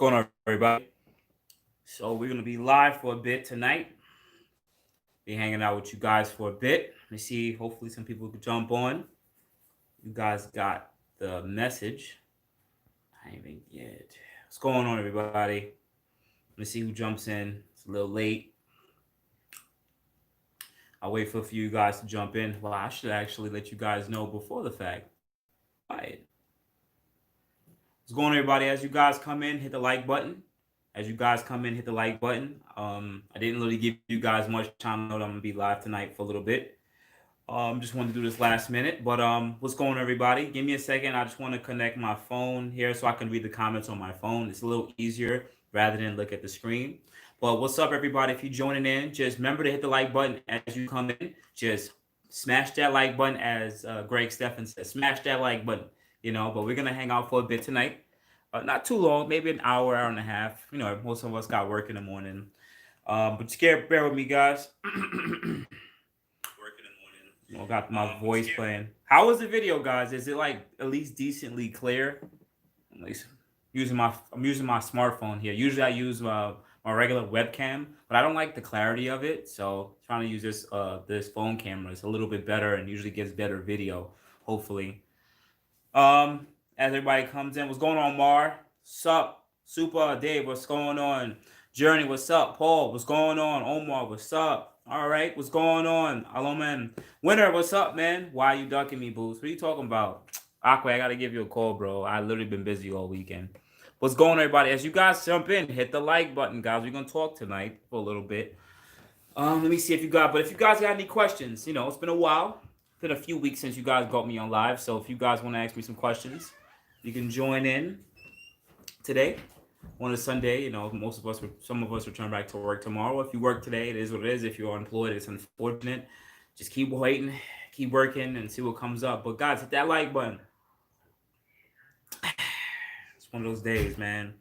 going on, everybody? So we're gonna be live for a bit tonight. Be hanging out with you guys for a bit. Let me see. Hopefully, some people can jump on. You guys got the message. I ain't even get. What's going on, everybody? Let me see who jumps in. It's a little late. I'll wait for a few of you guys to jump in. Well, I should actually let you guys know before the fact. Quiet. What's going on, everybody? As you guys come in, hit the like button. As you guys come in, hit the like button. I didn't really give you guys much time. I know that I'm gonna be live tonight for a little bit. Just wanted to do this last minute. But what's going on, everybody? Give me a second. I just want to connect my phone here so I can read the comments on my phone. It's a little easier rather than look at the screen. But what's up, everybody? If you're joining in, just remember to hit the like button as you come in. Just smash that like button, as Greg Stephan says. Smash that like button. But we're gonna hang out for a bit tonight. Not too long, maybe an hour, hour and a half. Most of us got work in the morning. But bear with me, guys. Got my voice playing. How was the video, guys? Is it like at least decently clear? At least I'm using my smartphone here. Usually I use my regular webcam, but I don't like the clarity of it. So trying to use this phone camera. It's a little bit better and usually gives better video, hopefully. As everybody comes in, what's going on, Mar? Sup? Super Dave, what's going on? Journey, what's up? Paul, what's going on? Omar, what's up? All right, what's going on? Hello, man. Winter, what's up, man? Why are you ducking me, Boost? What are you talking about? Aqua, I gotta give you a call, bro. I literally been busy all weekend. What's going on, everybody? As you guys jump in, hit the like button, guys. We're gonna talk tonight for a little bit. Let me see if you guys got any questions, it's been a while. It's been a few weeks since you guys got me on live. So if you guys want to ask me some questions, you can join in today on a Sunday. Some of us return back to work tomorrow. If you work today, it is what it is. If you're unemployed, it's unfortunate. Just keep waiting, keep working, and see what comes up. But guys, hit that like button. It's one of those days, man.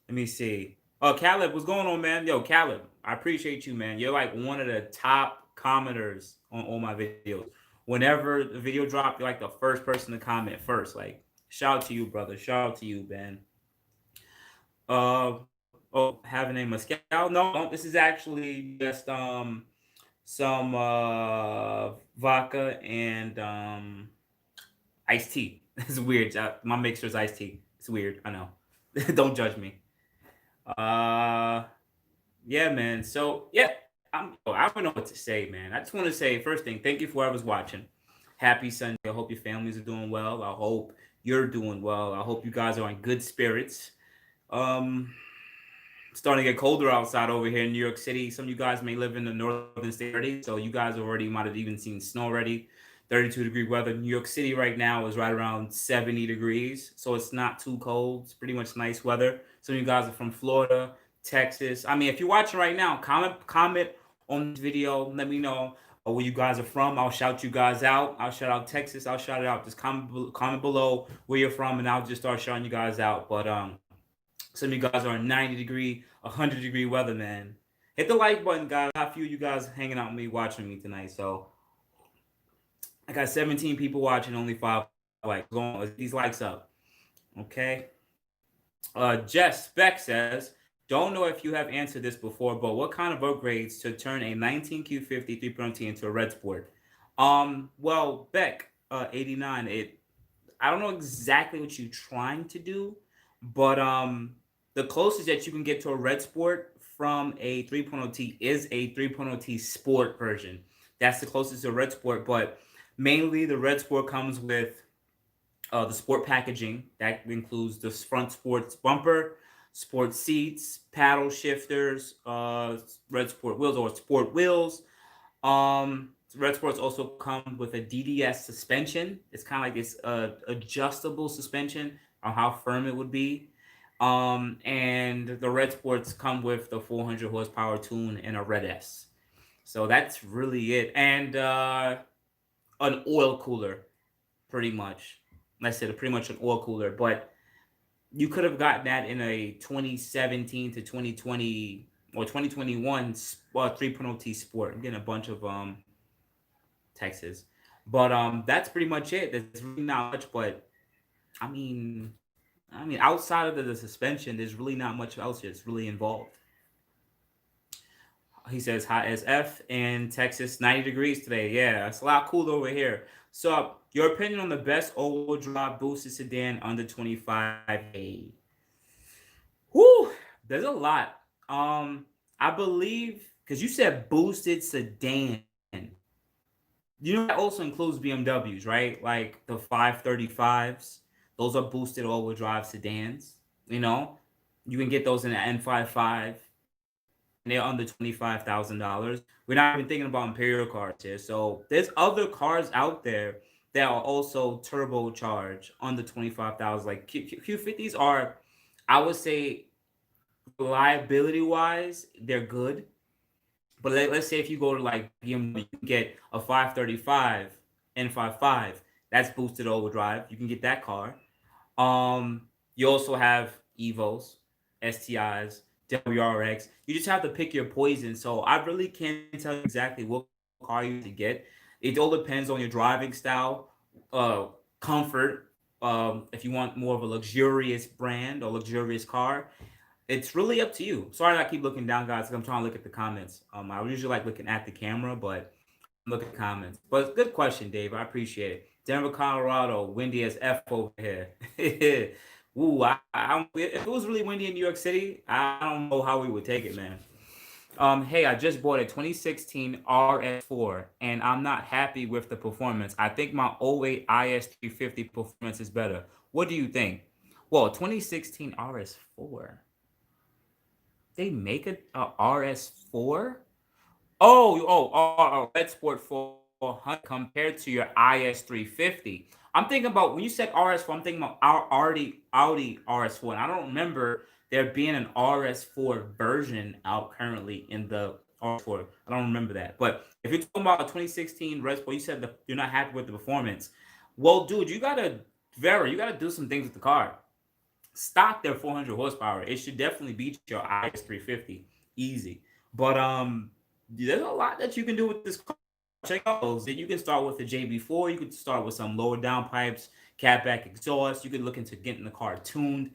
Let me see. Oh, Caleb, what's going on, man? Yo, Caleb, I appreciate you, man. You're like one of the top commenters on all my videos. Whenever the video drop, you're like the first person to comment first. Like, shout out to you, brother. Shout out to you, man. Having a mezcal? No, this is actually just some vodka and iced tea. It's weird. My mixer is iced tea. It's weird. I know. Don't judge me. Yeah, man. So yeah, I don't know what to say, man. I just want to say first thing, thank you for whoever's watching. Happy Sunday. I hope your families are doing well. I hope you're doing well. I hope you guys are in good spirits. Starting to get colder outside over here in New York City. Some of you guys may live in the northern state already, so you guys already might have even seen snow already. 32-degree weather. New York City right now is right around 70 degrees, so it's not too cold. It's pretty much nice weather. Some of you guys are from Florida, Texas. I mean, if you're watching right now, comment on this video. Let me know where you guys are from. I'll shout you guys out. I'll shout out Texas. I'll shout it out. Just comment below where you're from, and I'll just start shouting you guys out. But some of you guys are in 90-degree, 100-degree weather, man. Hit the like button, guys. I got a few of you guys hanging out with me, watching me tonight. So I got 17 people watching, only 5 likes. Let's get these likes up. Okay. Jess Beck says, don't know if you have answered this before, but what kind of upgrades to turn a 19 Q50 3.0T into a red sport? Well, Beck, 89, I don't know exactly what you're trying to do, but the closest that you can get to a red sport from a 3.0T is a 3.0T sport version. That's the closest to a red sport, but mainly the red sport comes with the sport packaging. That includes the front sports bumper, sport seats, paddle shifters, red sport wheels or sport wheels. Red sports also come with a DDS suspension. It's kind of like this adjustable suspension on how firm it would be. And the red sports come with the 400 horsepower tune and a red S. So that's really it. And an oil cooler, pretty much. Like I said, pretty much an oil cooler. But you could have gotten that in a 2017 to 2020 or 2021 3.0T Sport. I'm getting a bunch of Texas. But that's pretty much it. There's really not much, but I mean, I mean, outside of the suspension, there's really not much else that's really involved. He says hot as F in Texas, 90 degrees today. Yeah, it's a lot cooler over here. So, your opinion on the best all-wheel drive boosted sedan under 25K? Whew, there's a lot. I believe because you said boosted sedan. You know that also includes BMWs, right? Like the 535s. Those are boosted all-wheel drive sedans. You know, you can get those in the N55, and they're under $25,000. We're not even thinking about Imperial cars here. So there's other cars out there that are also turbocharged under 25,000. Like Q50s are, I would say, reliability wise, they're good. But let's say if you go to like BMW, you can get a 535 N55 that's boosted all-wheel drive. You can get that car. You also have Evos, STIs, WRX. You just have to pick your poison. So I really can't tell you exactly what car you to get. It all depends on your driving style, uh, comfort. If you want more of a luxurious brand or luxurious car, it's really up to you. Sorry, I keep looking down, guys, because I'm trying to look at the comments. I usually like looking at the camera, but I'm looking at the comments. But good question, Dave. I appreciate it. Denver, Colorado, windy as F over here. Ooh, if it was really windy in New York City, I don't know how we would take it, man. Hey, I just bought a 2016 RS4, and I'm not happy with the performance. I think my '08 IS350 performance is better. What do you think? Well, 2016 RS4. They make a RS4? Red Sport 400 compared to your IS350. I'm thinking about when you said RS4, I'm thinking about our Audi RS4. And I don't remember there being an RS4 version out currently in the RS4. I don't remember that. But if you're talking about a 2016 Red Sport, you said that you're not happy with the performance. Well, dude, you gotta do some things with the car. Stock their 400 horsepower. It should definitely beat your IS350 easy. But there's a lot that you can do with this car. Check out those. You can start with the JB4. You could start with some lower downpipes, catback exhaust. You could look into getting the car tuned.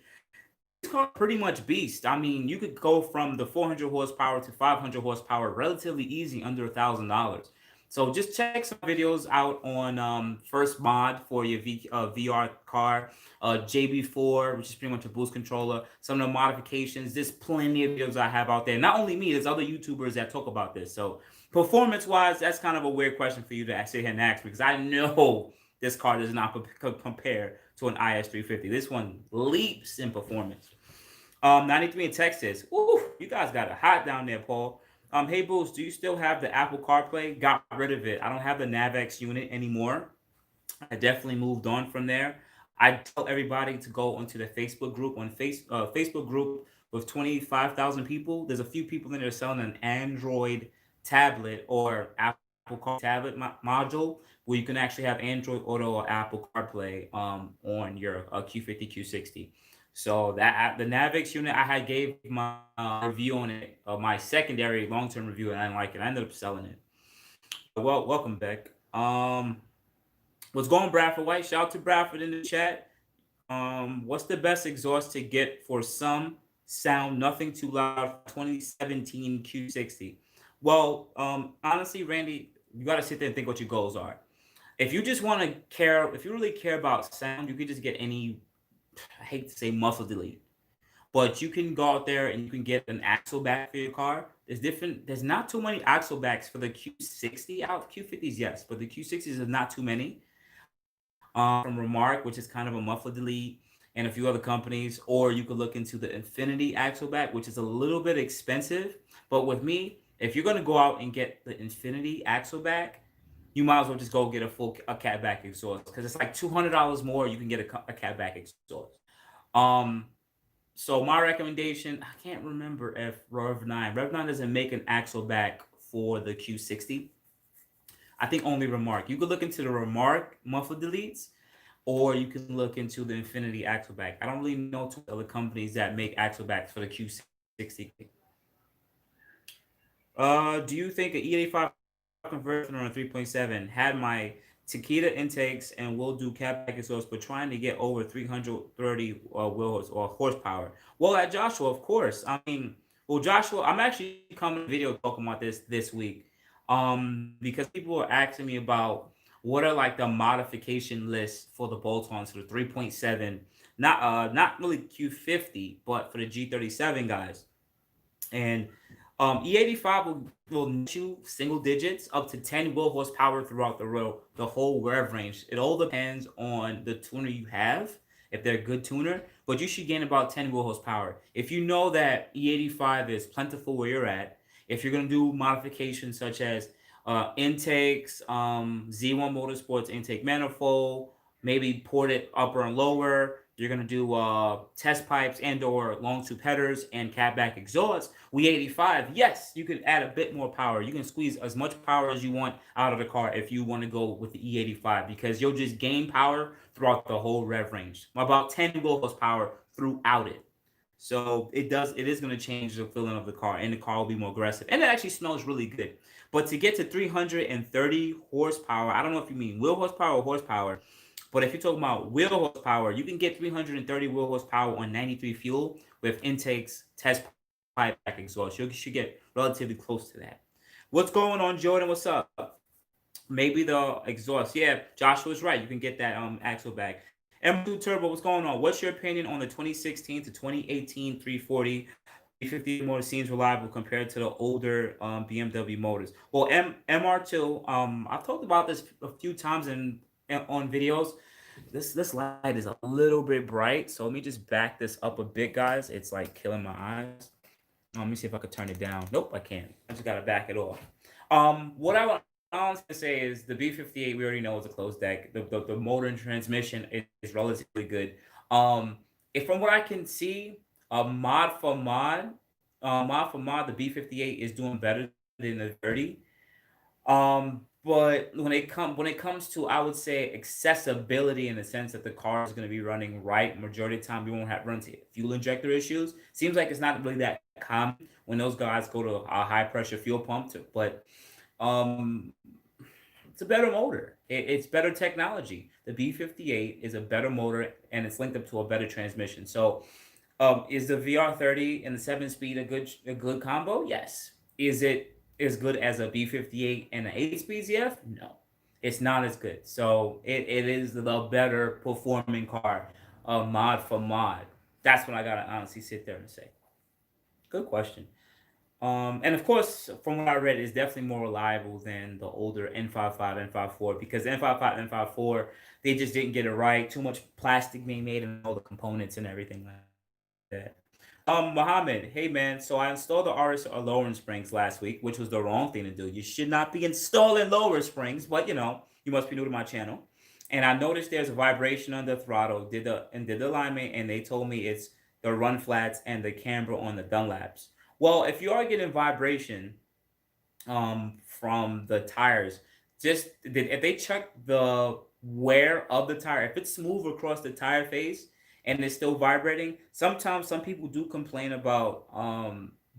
This car pretty much beast. I mean, you could go from the 400 horsepower to 500 horsepower relatively easy under $1,000. So just check some videos out on First Mod for your VR car, JB4, which is pretty much a boost controller, some of the modifications. There's plenty of videos I have out there. Not only me, there's other YouTubers that talk about this. So performance-wise, that's kind of a weird question for you to sit here and ask because I know this car does not compare to an IS350. This one leaps in performance. 93 in Texas. Ooh, you guys got it hot down there, Paul. Hey Boost, do you still have the Apple CarPlay? Got rid of it. I don't have the NAVIKS unit anymore. I definitely moved on from there. I tell everybody to go onto the Facebook group Facebook group with 25,000 people. There's a few people in there selling an Android tablet or Apple Car tablet module where you can actually have Android Auto or Apple CarPlay on your Q50 Q60. So the NAVIKS unit I had gave my review on it, my secondary long term review, and I didn't like it. I ended up selling it. Well, welcome back. What's going, Bradford White? Shout out to Bradford in the chat. What's the best exhaust to get for some sound nothing too loud 2017 Q60? Well, honestly, Randy, you got to sit there and think what your goals are. If you just want to care, if you really care about sound, you could just get any, I hate to say muffle delete, but you can go out there and you can get an axle back for your car. There's not too many axle backs for the Q60 out. Q50s, yes, but the Q60s is not too many from Remark, which is kind of a muffler delete, and a few other companies. Or you could look into the Infiniti Axleback, which is a little bit expensive. But with me, if you're gonna go out and get the Infiniti Axleback, you might as well just go get a catback exhaust because it's like $200 more. You can get a catback exhaust. Um, so my recommendation, I can't remember if Rev9 doesn't make an Axleback for the Q60. I think only Remark. You could look into the Remark muffler deletes, or you can look into the Infiniti Axleback. I don't really know two other companies that make Axlebacks for the Q60. Do you think an E85 conversion or a 3.7 had my Takeda intakes, and we'll do CATBACK exhaust, but trying to get over 330 wheels or horsepower. Well, at Joshua, of course. I mean, well, Joshua, I'm actually coming to video talking about this week, because people are asking me about what are like the modification lists for the bolt-ons for the 3.7, not really Q50, but for the G37 guys. And E85 will net you single digits up to 10 wheel horsepower throughout the whole rev range. It all depends on the tuner you have, if they're a good tuner, but you should gain about 10 wheel horsepower. If you know that E85 is plentiful where you're at, if you're going to do modifications such as intakes, Z1 Motorsports intake manifold, maybe port it upper and lower. You're gonna do test pipes and or long tube headers and catback exhausts. We 85. Yes, you can add a bit more power. You can squeeze as much power as you want out of the car if you want to go with the E85 because you'll just gain power throughout the whole rev range. About 10 wheel horsepower throughout it. So it is going to change the feeling of the car, and the car will be more aggressive. And it actually smells really good. But to get to 330 horsepower, I don't know if you mean wheel horsepower or horsepower, but if you're talking about wheel horsepower, you can get 330 wheel horsepower on 93 fuel with intakes, test pipe exhaust. You should get relatively close to that. What's going on, Jordan? What's up? Maybe the exhaust. Yeah, Joshua's right. You can get that AXLEBACK. M2 Turbo, what's going on? What's your opinion on the 2016 to 2018 340 350 motor seems reliable compared to the older BMW motors? Well, MR2, I've talked about this a few times on videos. This light is a little bit bright, so let me just back this up a bit, guys. It's like killing my eyes. Let me see if I could turn it down. Nope, I can't. I just gotta back it off. What I want to say is the B58 we already know is a closed deck. The motor and transmission is relatively good. If from what I can see, mod for mod, the B58 is doing better than the 30. But when it comes to, I would say, accessibility in the sense that the car is going to be running right majority of the time, we won't have run into fuel injector issues. Seems like it's not really that common when those guys go to a high pressure fuel pump. But um, it's a better motor. It's better technology. The B58 is a better motor and it's linked up to a better transmission. So, is the VR30 and the 7 speed a good combo? Yes. Is it as good as a B58 and the 8 speed ZF? No, it's not as good. So it is the better performing car, mod for mod. That's what I gotta honestly sit there and say. Good question. And of course, from what I read, it's definitely more reliable than the older N55, N54 because N55, N54, they just didn't get it right. Too much plastic being made and all the components and everything like that. Mohammed, hey man, so I installed the RS lowering springs last week, which was the wrong thing to do. You should not be installing lower springs, but you must be new to my channel. And I noticed there's a vibration on the throttle, did the alignment, and they told me it's the run flats and the camber on the Dunlaps. Well, if you are getting vibration from the tires, if they check the wear of the tire, if it's smooth across the tire face and it's still vibrating, sometimes some people do complain about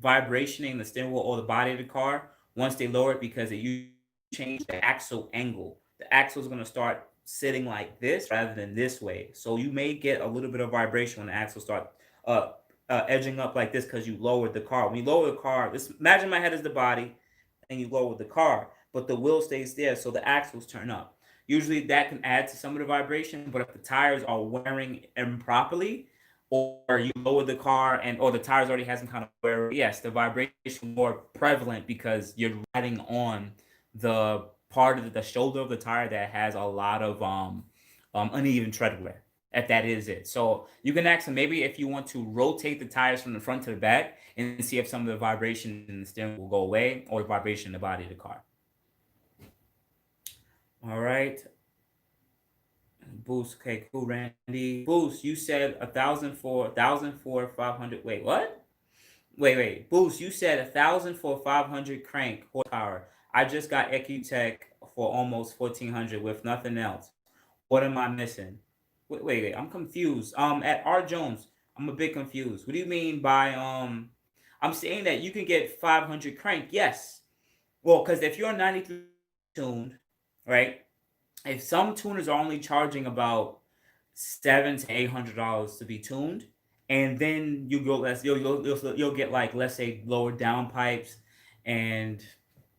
vibrationing the steering wheel or the body of the car once they lower it because you change the axle angle. The axle is going to start sitting like this rather than this way, so you may get a little bit of vibration when the axle start uh, edging up like this because you lowered the car. When you lower the car, this imagine my head is the body, and you lower the car, but the wheel stays there, so the axles turn up. Usually that can add to some of the vibration, but if the tires are wearing improperly, or you lower the car and or the tires already has some kind of wear, yes, the vibration is more prevalent because you're riding on the part of the shoulder of the tire that has a lot of uneven tread wear. If that is it, so you can ask them maybe if you want to rotate the tires from the front to the back and see if some of the vibration in the steering will go away or the vibration in the body of the car. All right. Boost. Okay, cool, Randy. Boost, you said 1,000 for 500. Wait, what? Wait. Boost, you said 1,000 for 500 crank horsepower. I just got EcuTech for almost 1,400 with nothing else. What am I missing? Wait. I'm confused. At R Jones, I'm a bit confused. What do you mean by I'm saying that you can get 500 crank. Yes. Well, because if you're 93 tuned, right? if some tuners are only charging about $700 to $800 to be tuned, and then you go less, you'll get like, let's say, lower downpipes, and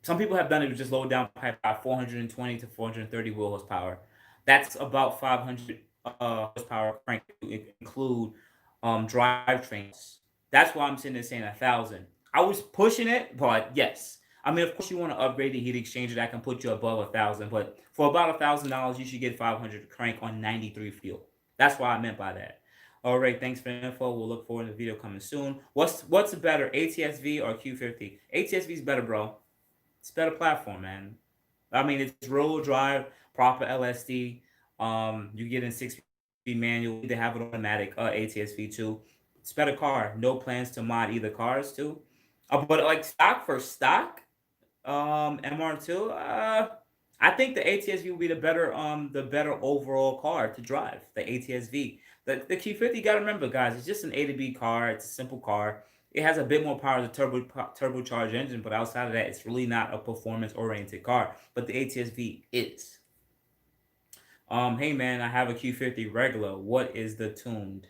some people have done it with just lower downpipe at 420 to 430 wheel horsepower. That's about 500 horsepower crank to include drivetrains. That's why I'm sitting there saying 1,000. I was pushing it, but yes. I mean, of course, you want to upgrade the heat exchanger that can put you above 1,000, but for about $1,000, you should get 500 crank on 93 fuel. That's what I meant by that. All right, thanks for the info. We'll look forward to the video coming soon. What's better, ATS-V or Q50? ATS-V is better, bro. It's a better platform, man. I mean, it's rear-wheel drive, proper LSD. You get in 6-speed manual. They have an automatic ATS-V too. It's a better car. No plans to mod either cars too. But like stock for stock, MR2. I think the ATS-V will be the better overall car to drive. The ATS-V. The Q50, you gotta remember, guys, it's just an A to B car. It's a simple car. It has a bit more power to turbocharged engine, but outside of that, it's really not a performance oriented car. But the ATS-V is. Hey man, I have a Q50 regular. What is the tuned?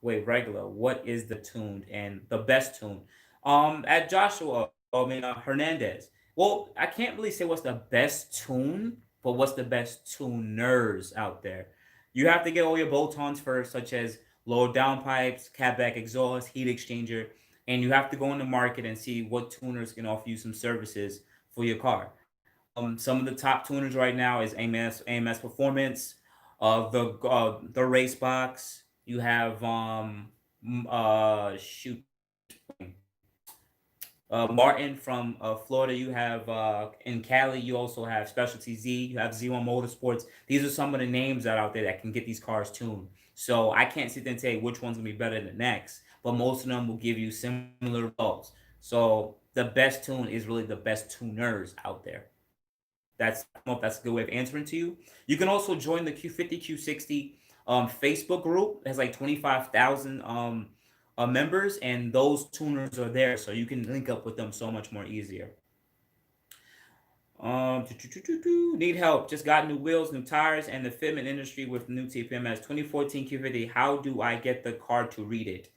Wait, regular. What is the tuned and the best tune? At Joshua, Hernandez. Well, I can't really say what's the best tune, but what's the best tuners out there. You have to get all your bolt-ons first, such as lower downpipes, catback exhaust, heat exchanger, and you have to go in the market and see what tuners can offer you some services for your car. Some of the top tuners right now is AMS Performance, the Race Box. You have shoot Martin from Florida. You have in Cali. You also have Specialty Z. You have Z1 Motorsports. These are some of the names that are out there that can get these cars tuned. So I can't sit there and say which one's gonna be better than the next, but most of them will give you similar results. So the best tune is really the best tuners out there. That's, I don't know if that's a good way of answering to you. You can also join the Q50 Q60 Facebook group. It has like 25,000 members, and those tuners are there, so you can link up with them so much more easier. Need help. Just got new wheels, new tires, and the fitment industry with new TPMS 2014 Q50. How do I get the car to read it?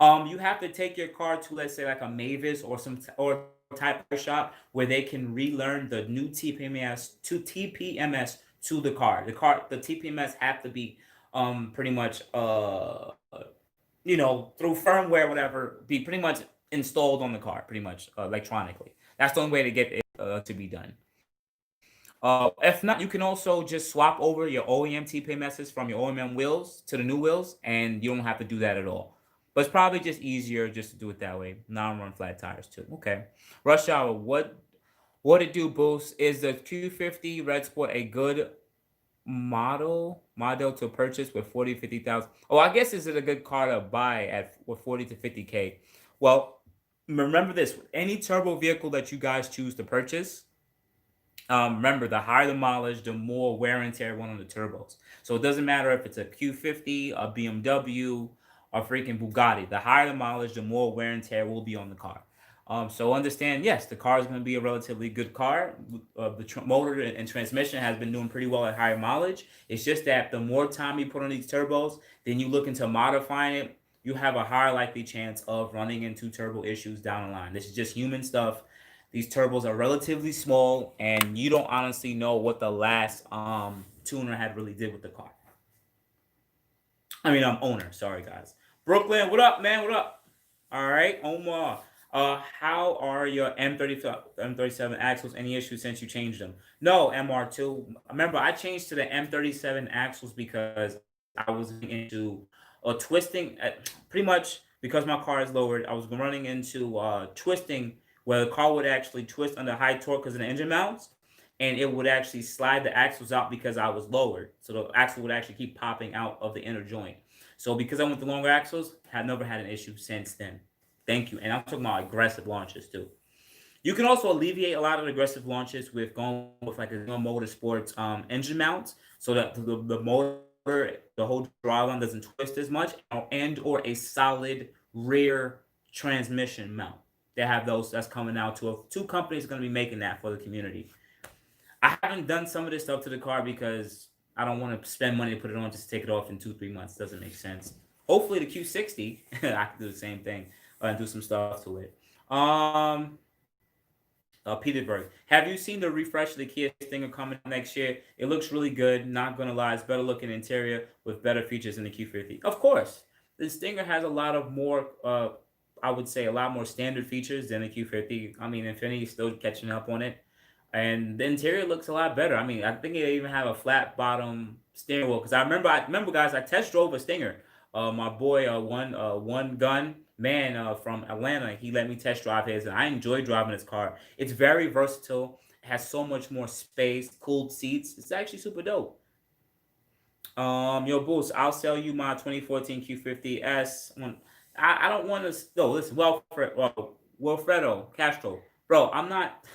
You have to take your car to, let's say, like a Mavis or some or type of shop where they can relearn the new TPMS to the car. The TPMS have to be pretty much through firmware, whatever, be pretty much installed on the car, pretty much electronically. That's the only way to get it to be done. If not, you can also just swap over your OEM TPMSs from your OEM wheels to the new wheels, and you don't have to do that at all. But it's probably just easier just to do it that way. Non-run flat tires too. Okay. Rush Hour, what it do, Boost? Is the Q50 Red Sport a good model to purchase with 40 50,000? Oh, I guess is it a good car to buy at with 40 to 50K? Well, remember this, any turbo vehicle that you guys choose to purchase, remember, the higher the mileage, the more wear and tear one on the turbos. So it doesn't matter if it's a Q50, a BMW, a freaking Bugatti. The higher the mileage, the more wear and tear will be on the car. So understand, yes, the car is going to be a relatively good car. The motor and transmission has been doing pretty well at higher mileage. It's just that the more time you put on these turbos, then you look into modifying it, you have a higher likely chance of running into turbo issues down the line. This is just human stuff. These turbos are relatively small, and you don't honestly know what the last tuner had really did with the car. I mean, owner. Sorry, guys. Brooklyn, what up, man? What up? All right, Omar. How are your M37 axles? Any issues since you changed them? No, MR2. Remember, I changed to the M37 axles because I was into twisting. Pretty much because my car is lowered, I was running into twisting where the car would actually twist under high torque because of the engine mounts, and it would actually slide the axles out because I was lowered. So the axle would actually keep popping out of the inner joint. So because I went to longer axles, have never had an issue since then. Thank you. And I'm talking about aggressive launches too. You can also alleviate a lot of aggressive launches with going with like a motorsports engine mounts, so that the motor, the whole driveline doesn't twist as much, and or a solid rear transmission mount. They have those that's coming out to two companies going to be making that for the community. I haven't done some of this stuff to the car because I don't want to spend money to put it on just to take it off in 2 3 months. Doesn't make sense. Hopefully the Q60 I can do the same thing and do some stuff to it. Um, Petersburg. Have you seen the refresh of the Kia Stinger coming next year? It looks really good. Not gonna lie, it's better looking interior with better features than the Q50. Of course, the Stinger has a lot of more. I would say a lot more standard features than the Q50. I mean, Infiniti still catching up on it, and the interior looks a lot better. I mean, I think they even have a flat bottom steering wheel because I remember, guys, I test drove a Stinger. My boy, one gun man from Atlanta, he let me test drive his, and I enjoy driving his car. It's very versatile. It has so much more space, cooled seats. It's actually super dope. Yo, Boost, I'll sell you my 2014 Q50S. I don't want to. No, listen, Wilfredo Castro, bro. I'm not.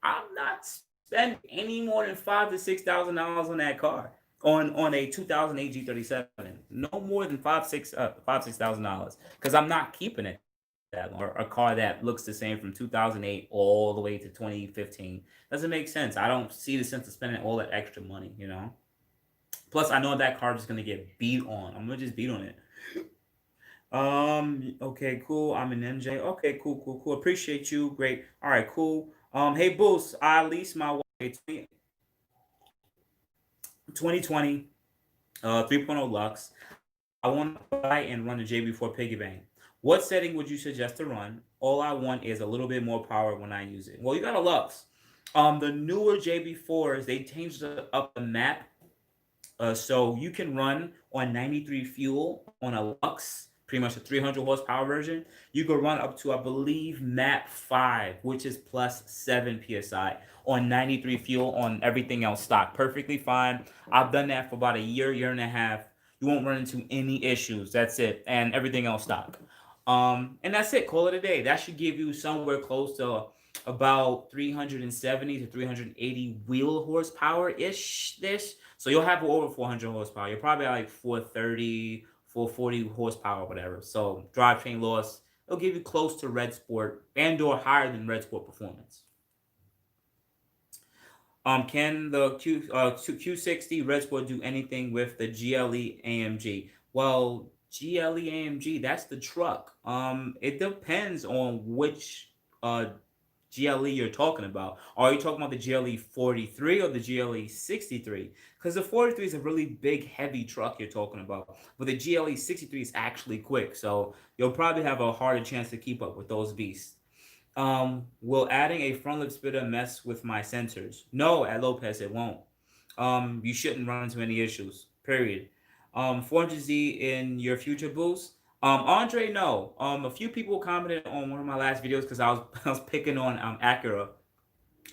I'm not spending any more than $5,000 to $6,000 on that car. On a 2008 G37, no more than $5,000 to $6,000, because I'm not keeping it that long. Or a car that looks the same from 2008 all the way to 2015 doesn't make sense. I don't see the sense of spending all that extra money, you know. Plus, I know that car is gonna get beat on. I'm gonna just beat on it. Okay, cool. I'm an MJ. Okay, cool, cool, cool. Appreciate you. Great. All right, cool. Hey, Boost, I leased my 2020 3.0 Lux. I want to buy and run a JB4 piggy bank. What setting would you suggest to run? All I want is a little bit more power when I use it. Well, you got a Lux. The newer JB4s, they changed up the map, so you can run on 93 fuel on a Lux, pretty much a 300 horsepower version. You can run up to, I believe, map 5, which is plus 7 psi on 93 fuel on everything else stock. Perfectly fine. I've done that for about a year, year and a half. You won't run into any issues. That's it. And everything else stock. And that's it. Call it a day. That should give you somewhere close to about 370 to 380 wheel horsepower ish. This, so you'll have over 400 horsepower. You're probably at like 430, 440 horsepower, whatever. So drivetrain loss, it'll give you close to Red Sport and or higher than Red Sport performance. Can the Q60 Red Sport do anything with the GLE AMG? Well, GLE AMG, that's the truck. It depends on which GLE you're talking about. Are you talking about the GLE 43 or the GLE 63? Because the 43 is a really big, heavy truck you're talking about, but the GLE 63 is actually quick, so you'll probably have a harder chance to keep up with those beasts. Will adding a front lip splitter mess with my sensors? No, at Lopez it won't. You shouldn't run into any issues. Period. 400Z in your future boost? Andre, no. A few people commented on one of my last videos because I was I was picking on Acura,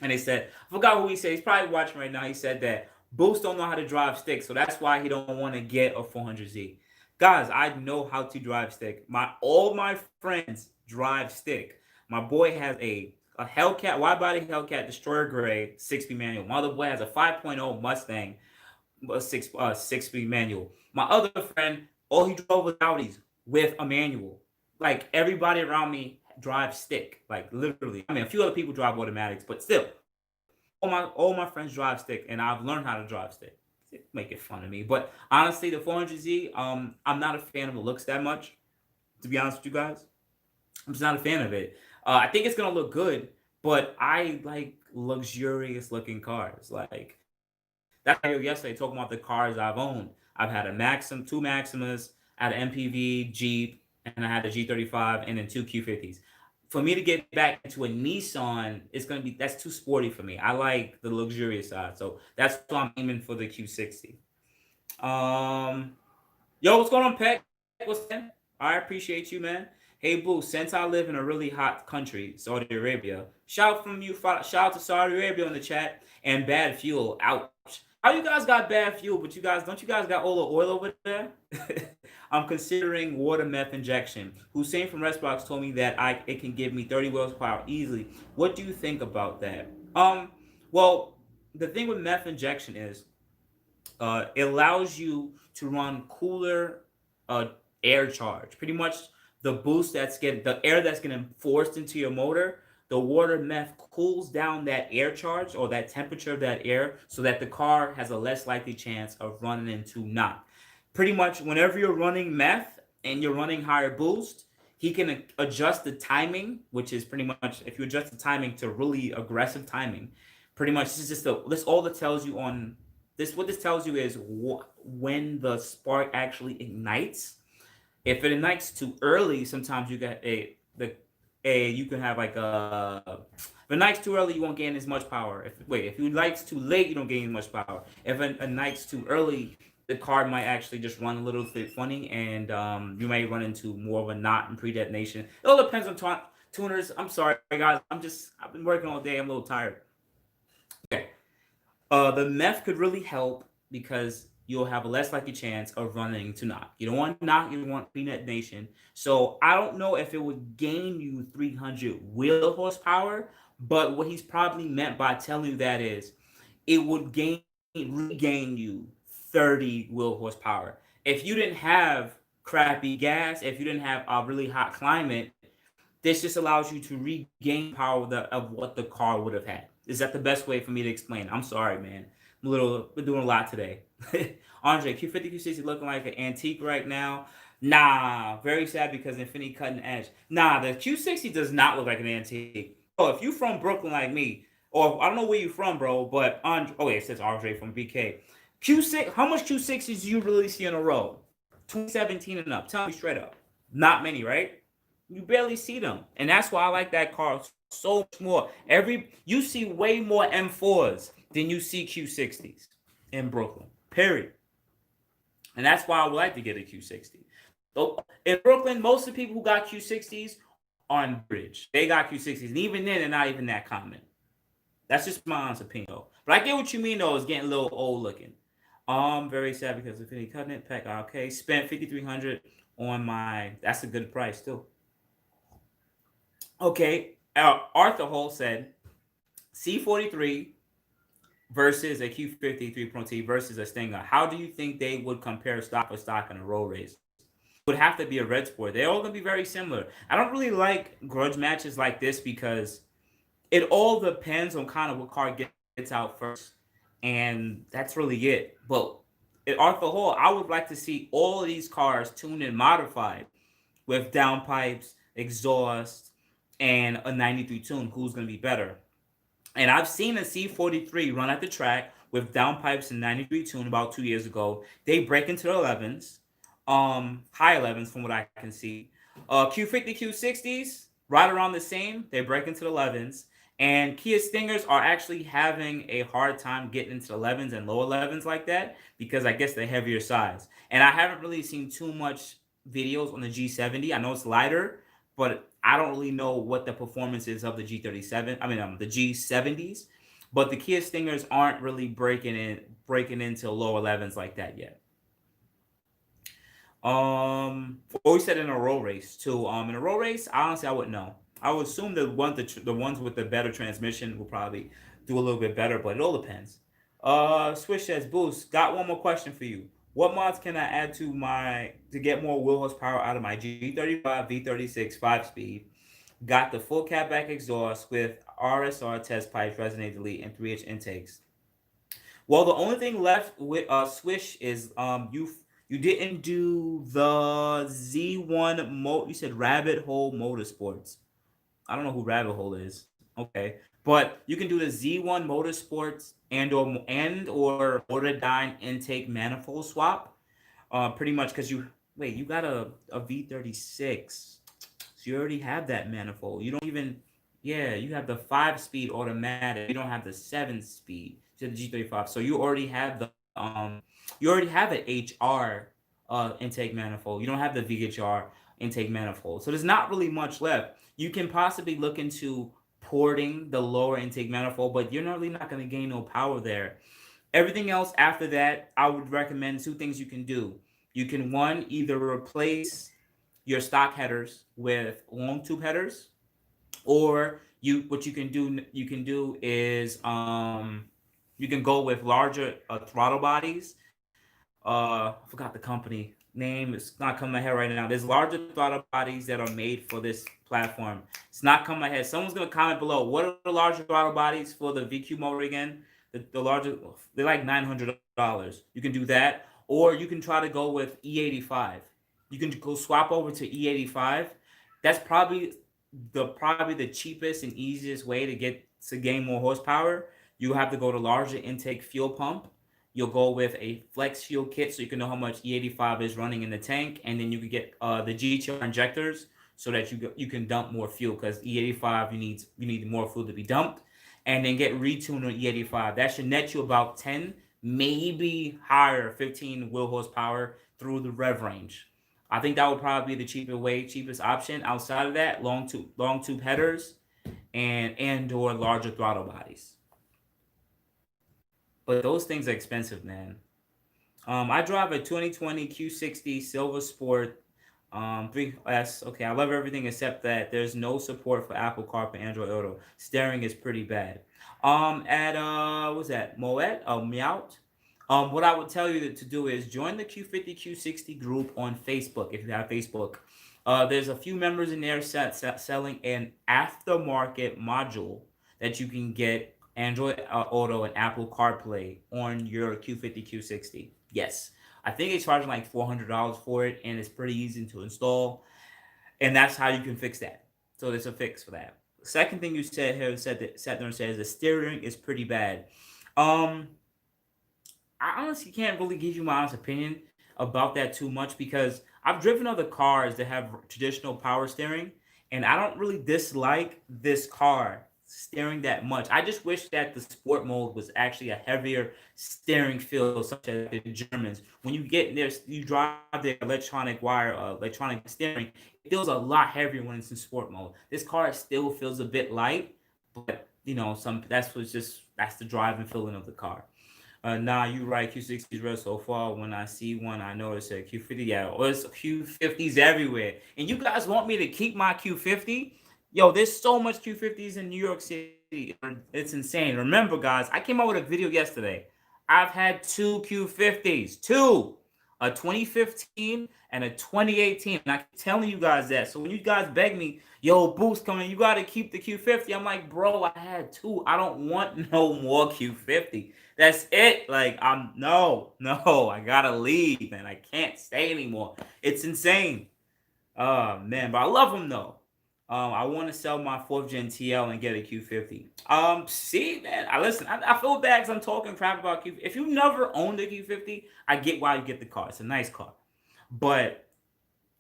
and they said, I forgot who he said. He's probably watching right now. He said that Boost don't know how to drive stick, so that's why he don't want to get a 400Z. Guys, I know how to drive stick. All my friends drive stick. My boy has a Hellcat, wide body Hellcat Destroyer Gray 6-speed manual. My other boy has a 5.0 Mustang, a 6-speed manual. My other friend, all he drove was Audis with a manual. Like everybody around me drives stick, like literally. I mean, a few other people drive automatics, but still, all my friends drive stick, and I've learned how to drive stick. Make it fun of me, but honestly, the 400Z, I'm not a fan of the looks that much. To be honest with you guys, I'm just not a fan of it. I think it's gonna look good, but I like luxurious looking cars. Like that's why yesterday talking about the cars I've owned. I've had a two Maximas, I had an MPV, Jeep, and I had a G35, and then two Q50s. For me to get back into a Nissan, that's too sporty for me. I like the luxurious side, so that's why I'm aiming for the Q60. Um, Yo, what's going on, Peck? What's that? I appreciate you, man. Hey, Boo, since I live in a really hot country, Saudi Arabia, shout out to Saudi Arabia in the chat, and bad fuel. Ouch. How you guys got bad fuel, but don't you guys got all the oil over there? I'm considering water meth injection. Hussein from Restbox told me that it can give me 30 wheels per hour easily. What do you think about that? Well, the thing with meth injection is it allows you to run cooler air charge. Pretty much the air that's getting forced into your motor the water meth cools down that air charge or that temperature of that air so that the car has a less likely chance of running into knock. Pretty much whenever you're running meth and you're running higher boost, he can adjust the timing, which is pretty much if you adjust the timing to really aggressive timing, pretty much this is just this all that tells you on this. What this tells you is when the spark actually ignites. If it ignites too early, sometimes you get a you can have like a if it ignites too early, you won't gain as much power. If it ignites too late, you don't gain as much power. If it ignites too early, the car might actually just run a little bit funny, and you may run into more of a knot and pre-detonation. It all depends on tuners. I'm sorry, guys. I've been working all day. I'm a little tired. Okay. The meth could really help because you'll have a less likely chance of running to knock. You don't want knock, you don't want pre-detonation. So I don't know if it would gain you 300 wheel horsepower, but what he's probably meant by telling you that is it would regain you 30 wheel horsepower. If you didn't have crappy gas, if you didn't have a really hot climate, this just allows you to regain power of what the car would have had. Is that the best way for me to explain? I'm sorry, man. We're doing a lot today. Andre, Q50 Q60 looking like an antique right now. Nah, very sad because Infiniti cutting edge. Nah, the Q60 does not look like an antique. Oh, if you from Brooklyn like me, or I don't know where you from, bro, but it says Andre from BK. Q6, how much Q60s do you really see in a row? 2017 and up. Tell me straight up. Not many, right? You barely see them, and that's why I like that car so much more. You see way more M4s than you see Q60s in Brooklyn. Period. And that's why I would like to get a Q60. So in Brooklyn, most of the people who got Q60s are on bridge. They got Q60s, and even then, they're not even that common. That's just my honest opinion, though. But I get what you mean, though. It's getting a little old looking. Very sad because of Infiniti cutting it. Pack okay. Spent 5,300 on my. That's a good price too. Okay, Arthur Hall said C43 versus a Q50 3.0T versus a Stinger. How do you think they would compare stock for stock in a road race? Would have to be a red sport. They're all going to be very similar. I don't really like grudge matches like this because it all depends on kind of what car gets out first. And that's really it. But at Arthur Hall, I would like to see all of these cars tuned and modified with downpipes, exhaust, and a 93 tune. Who's going to be better? And I've seen a C43 run at the track with downpipes and 93 tune about 2 years ago. They break into the 11s, high 11s from what I can see. Q50 Q60s, right around the same. They break into the 11s. And Kia Stingers are actually having a hard time getting into the 11s and lower 11s like that because I guess they're heavier size. And I haven't really seen too much videos on the G70. I know it's lighter, but I don't really know what the performance is of the G37. I mean, the G70s. But the Kia Stingers aren't really breaking into lower 11s like that yet. We said in a road race too. In a road race, honestly, I wouldn't know. I would assume the ones with the better transmission will probably do a little bit better, but it all depends. Swish says Boost. Got one more question for you. What mods can I add to get more wheel horsepower out of my G35 V36 5-speed? Got the full CATBACK exhaust with RSR test pipes, resonate delete, and 3-inch intakes. Well, the only thing left with Swish is you didn't do the Z1 you said Rabbit Hole Motorsports. I don't know who Rabbit Hole is. Okay. But you can do the Z1 Motorsports and or Motordyne intake manifold swap. Pretty much because you got a V36. So you already have that manifold. You don't even you have the 5-speed automatic. You don't have the 7-speed to the G35. So you already have an HR intake manifold. You don't have the VHR intake manifold. So there's not really much left. You can possibly look into porting the lower intake manifold, but you're really not going to gain no power there. Everything else after that, I would recommend 2 things you can do. You can, one, either replace your stock headers with long tube headers, or what you can do is you can go with larger throttle bodies. I forgot the company name. It's not coming to my head right now. There's larger throttle bodies that are made for this platform. It's not coming to my head. Someone's gonna comment below. What are the larger throttle bodies for the VQ motor again? The larger, they're like $900. You can do that, or you can try to go with E85. You can go swap over to E85. That's probably the cheapest and easiest way to gain more horsepower. You have to go to larger intake fuel pump. You'll go with a flex fuel kit so you can know how much E85 is running in the tank, and then you can get the GTR injectors so that you can dump more fuel, because E85 you need more fuel to be dumped, and then get retuned on E85. That should net you about 10, maybe higher, 15 wheel horsepower through the rev range. I think that would probably be the cheapest option. Outside of that, long tube headers and or larger throttle bodies. But those things are expensive, man. I drive a 2020 Q60 Silver Sport 3S. Okay, I love everything except that there's no support for Apple CarPlay and Android Auto. Steering is pretty bad. At what's that? Moet? Meout. What I would tell you to do is join the Q50 Q60 group on Facebook if you have Facebook. There's a few members in there selling an aftermarket module that you can get Android Auto and Apple CarPlay on your Q50 Q60. Yes, I think it's charging like $400 for it, and it's pretty easy to install. And that's how you can fix that. So there's a fix for that. Second thing you said here, sat there and says the steering is pretty bad. Um, I honestly can't really give you my honest opinion about that too much, because I've driven other cars that have traditional power steering, and I don't really dislike this car steering that much. I just wish that the sport mode was actually a heavier steering feel, such as the Germans. When you get in there, you drive the electronic steering, it feels a lot heavier when it's in sport mode. This car still feels a bit light, but that's the driving feeling of the car. Nah, you right. Q60 is red so far. When I see one, I know it's a Q50. Yeah, well, it's Q50s everywhere. And you guys want me to keep my Q50? Yo, there's so much Q50s in New York City. It's insane. Remember, guys, I came out with a video yesterday. I've had two Q50s, two, a 2015 and a 2018. And I keep telling you guys that. So when you guys beg me, yo, Boost coming, you got to keep the Q50. I'm like, bro, I had two. I don't want no more Q50. That's it. Like, no, I gotta leave, man. I can't stay anymore. It's insane. Oh man, but I love them though. I want to sell my fourth gen TL and get a Q50. See, man, I feel bad because I'm talking crap about Q. If you never owned a Q50, I get why you get the car. It's a nice car, but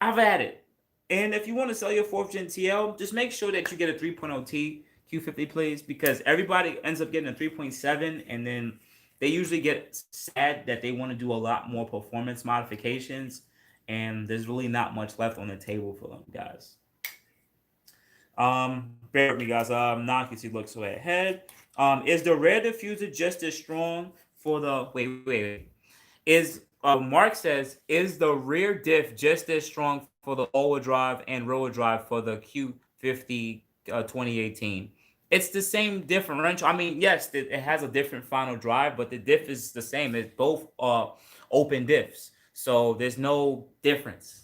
I've had it. And if you want to sell your fourth gen TL, just make sure that you get a 3.0T Q50, please, because everybody ends up getting a 3.7, and then they usually get sad that they want to do a lot more performance modifications, and there's really not much left on the table for them, guys. Bear with me, guys. Non-QC looks way ahead. Is the rear diffuser just as strong for the wait? Is Mark says, is the rear diff just as strong for the all-wheel drive and rear-wheel drive for the Q50 2018? It's the same differential. I mean, yes, it has a different final drive, but the diff is the same. It's both open diffs, so there's no difference.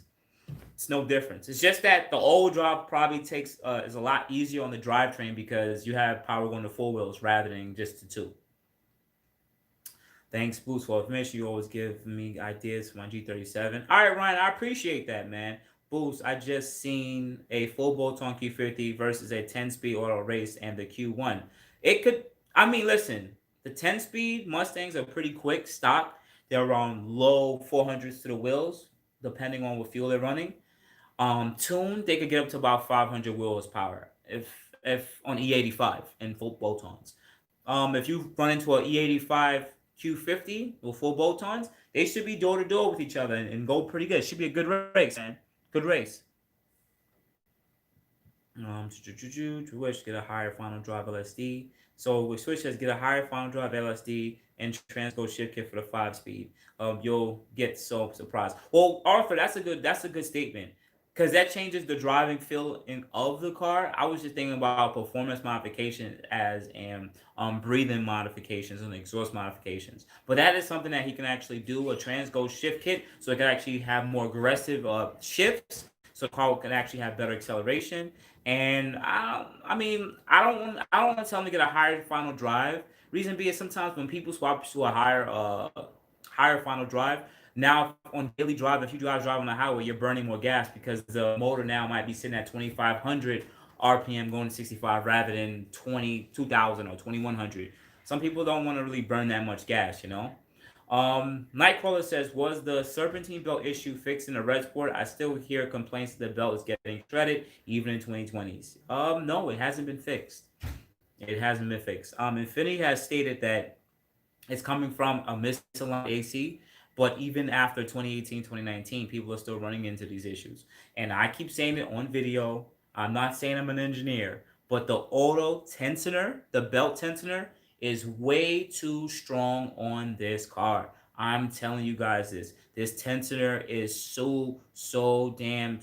It's no difference. It's just that the all-wheel drive probably is a lot easier on the drivetrain because you have power going to four wheels rather than just the two. Thanks, Boost, for information. You always give me ideas for my G37. All right, Ryan, I appreciate that, man. Boost, I just seen a full bolt-on Q50 versus a 10-speed auto race and the Q1. Listen, the 10-speed Mustangs are pretty quick stock. They're around low 400s to the wheels, depending on what fuel they're running. Tuned, they could get up to about 500 wheel horsepower if on E85 and full bolt-ons. If you run into an E85 Q50 with full bolt-ons, they should be door-to-door with each other and go pretty good. It should be a good race, man. Good race. Switch, get a higher final drive LSD. So with Switch says get a higher final drive LSD and transco shift kit for the 5-speed. You'll get so surprised. Well, Arthur, that's a good statement. because that changes the driving feel of the car. I was just thinking about performance modifications as and breathing modifications and exhaust modifications. But that is something that he can actually do, a transgo shift kit, so it can actually have more aggressive shifts, so the car can actually have better acceleration. And I don't want to tell him to get a higher final drive. Reason being, sometimes when people swap to a higher final drive, now on daily drive, if you drive on the highway, you're burning more gas because the motor now might be sitting at 2,500 RPM going to 65 rather than 22,000 or 2,100. Some people don't want to really burn that much gas, you know. Nightcrawler says, was the serpentine belt issue fixed in the red sport? I still hear complaints that the belt is getting shredded even in 2020s. No, it hasn't been fixed. It hasn't been fixed. Infiniti has stated that it's coming from a misaligned AC, but even after 2018, 2019, people are still running into these issues. And I keep saying it on video. I'm not saying I'm an engineer, but the auto tensioner, the belt tensioner, is way too strong on this car. I'm telling you guys this. This tensioner is so damn.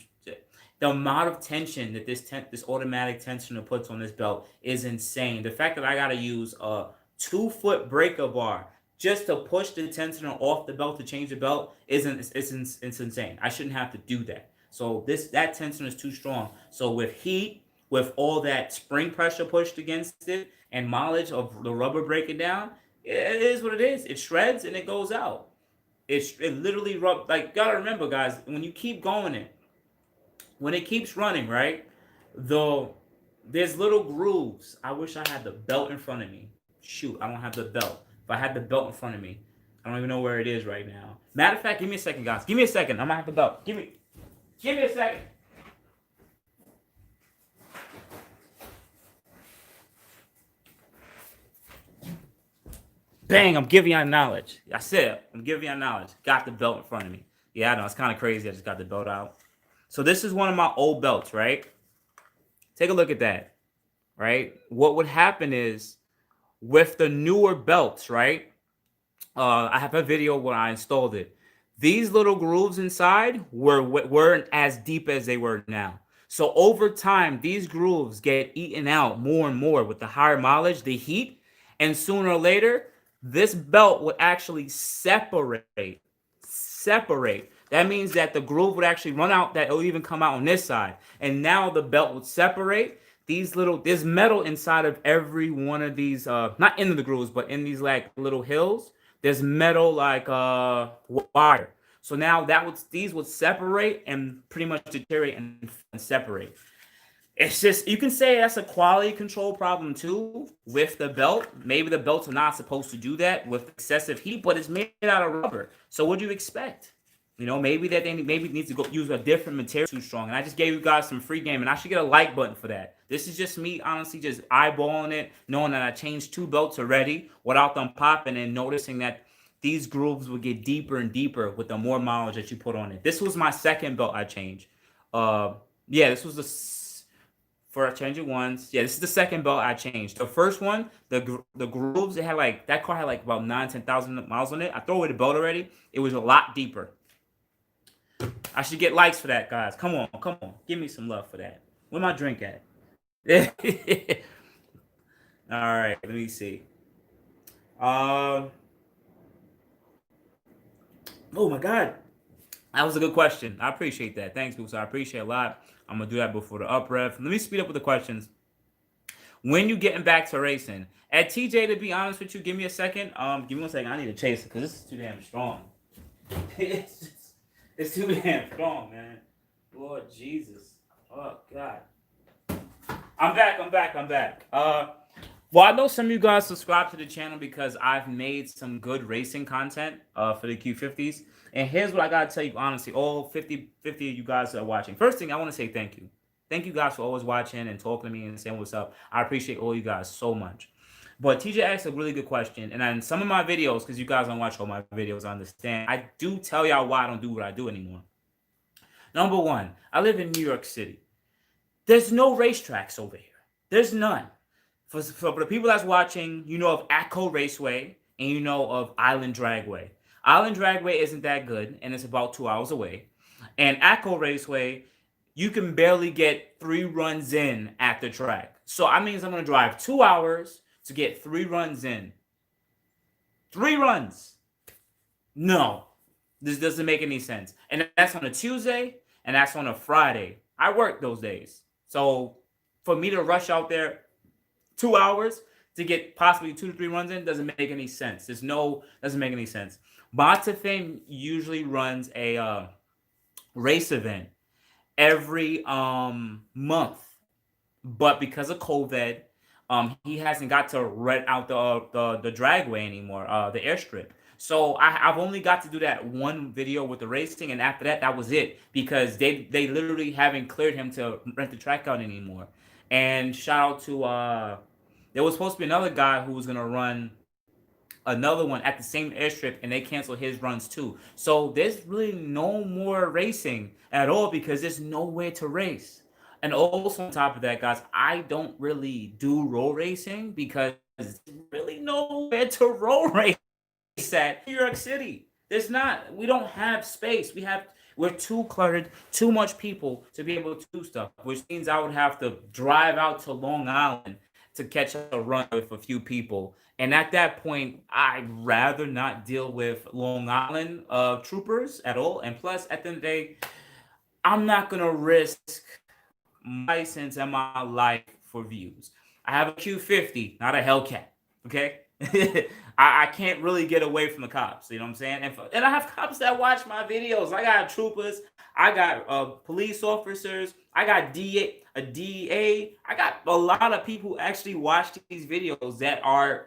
The amount of tension that this automatic tensioner puts on this belt is insane. The fact that I gotta use a 2-foot breaker bar just to push the tensioner off the belt to change the belt it's insane. I shouldn't have to do that. So that tensioner is too strong. So with heat, with all that spring pressure pushed against it, and mileage of the rubber breaking down, it is what it is. It shreds and it goes out. It literally like, gotta remember, guys, when you keep going it, when it keeps running, right? Though there's little grooves. I wish I had the belt in front of me. Shoot, I don't have the belt. If I had the belt in front of me, I don't even know where it is right now. Matter of fact, give me a second, guys. Give me a second. I'm gonna have the belt. Give me a second. Bang, I'm giving y'all knowledge. I said, I'm giving y'all knowledge. Got the belt in front of me. Yeah, I know, it's kind of crazy. I just got the belt out. So this is one of my old belts, right? Take a look at that, right? What would happen is with the newer belts, right? I have a video where I installed it. These little grooves inside weren't as deep as they were now. So over time, these grooves get eaten out more and more with the higher mileage, the heat, and sooner or later, this belt would actually separate. That means that the groove would actually run out, that it'll even come out on this side. And now the belt would separate. There's metal inside of every one of these, not in the grooves, but in these like little hills. There's metal like wire. So now these would separate and pretty much deteriorate and separate. It's just, you can say that's a quality control problem too with the belt. Maybe the belts are not supposed to do that with excessive heat, but it's made out of rubber. So what do you expect? You know, maybe it needs to go use a different material too strong. And I just gave you guys some free game, and I should get a like button for that. This is just me, honestly, just eyeballing it, knowing that I changed 2 belts already without them popping, and noticing that these grooves would get deeper and deeper with the more mileage that you put on it. This was my second belt I changed. This was for changing ones. Yeah, this is the second belt I changed. The first one, the grooves, it had like, that car had like about 10,000 miles on it. I threw away the belt already. It was a lot deeper. I should get likes for that, guys. Come on. Give me some love for that. Where my drink at? All right, let me see. Oh my God. That was a good question. I appreciate that. Thanks, Boots. I appreciate it a lot. I'm going to do that before the up rev. Let me speed up with the questions. When you getting back to racing? At TJ, to be honest with you, give me a second. Give me 1 second. I need to chase it because this is too damn strong. It's too damn strong, man. Lord Jesus. Oh, God. I'm back. Well, I know some of you guys subscribe to the channel because I've made some good racing content for the Q50s. And here's what I got to tell you, honestly, all 50 of you guys that are watching. First thing, I want to say thank you. Thank you guys for always watching and talking to me and saying what's up. I appreciate all you guys so much. But TJ asked a really good question. And in some of my videos, because you guys don't watch all my videos, I understand, I do tell y'all why I don't do what I do anymore. Number one, I live in New York City. There's no racetracks over here. There's none. For the people that's watching, you know of Atco Raceway and you know of Island Dragway. Island Dragway isn't that good, and it's about 2 hours away. And Atco Raceway, you can barely get 3 runs in at the track. So I means I'm gonna drive 2 hours to get 3 runs in. 3 runs. No, this doesn't make any sense. And that's on a Tuesday, and that's on a Friday. I work those days. So for me to rush out there 2 hours to get possibly 2 to 3 runs in doesn't make any sense. Doesn't make any sense. Bonta Fame usually runs a race event every month, but because of COVID, he hasn't got to rent out the dragway anymore, the airstrip. So I've only got to do that one video with the racing, and after that, that was it because they literally haven't cleared him to rent the track out anymore. And shout out to there was supposed to be another guy who was gonna run another one at the same airstrip, and they canceled his runs too. So there's really no more racing at all because there's nowhere to race. And also on top of that, guys, I don't really do road racing because there's really nowhere to road race at New York City. There's not. We don't have space. We're too cluttered, too much people to be able to do stuff, which means I would have to drive out to Long Island to catch a run with a few people. And at that point, I'd rather not deal with Long Island troopers at all. And plus, at the end of the day, I'm not gonna risk my license and my life for views. I have a Q50, not a Hellcat. Okay, I can't really get away from the cops. You know what I'm saying? And I have cops that watch my videos. I got troopers. I got police officers. I got a DA. I got a lot of people who actually watch these videos that are,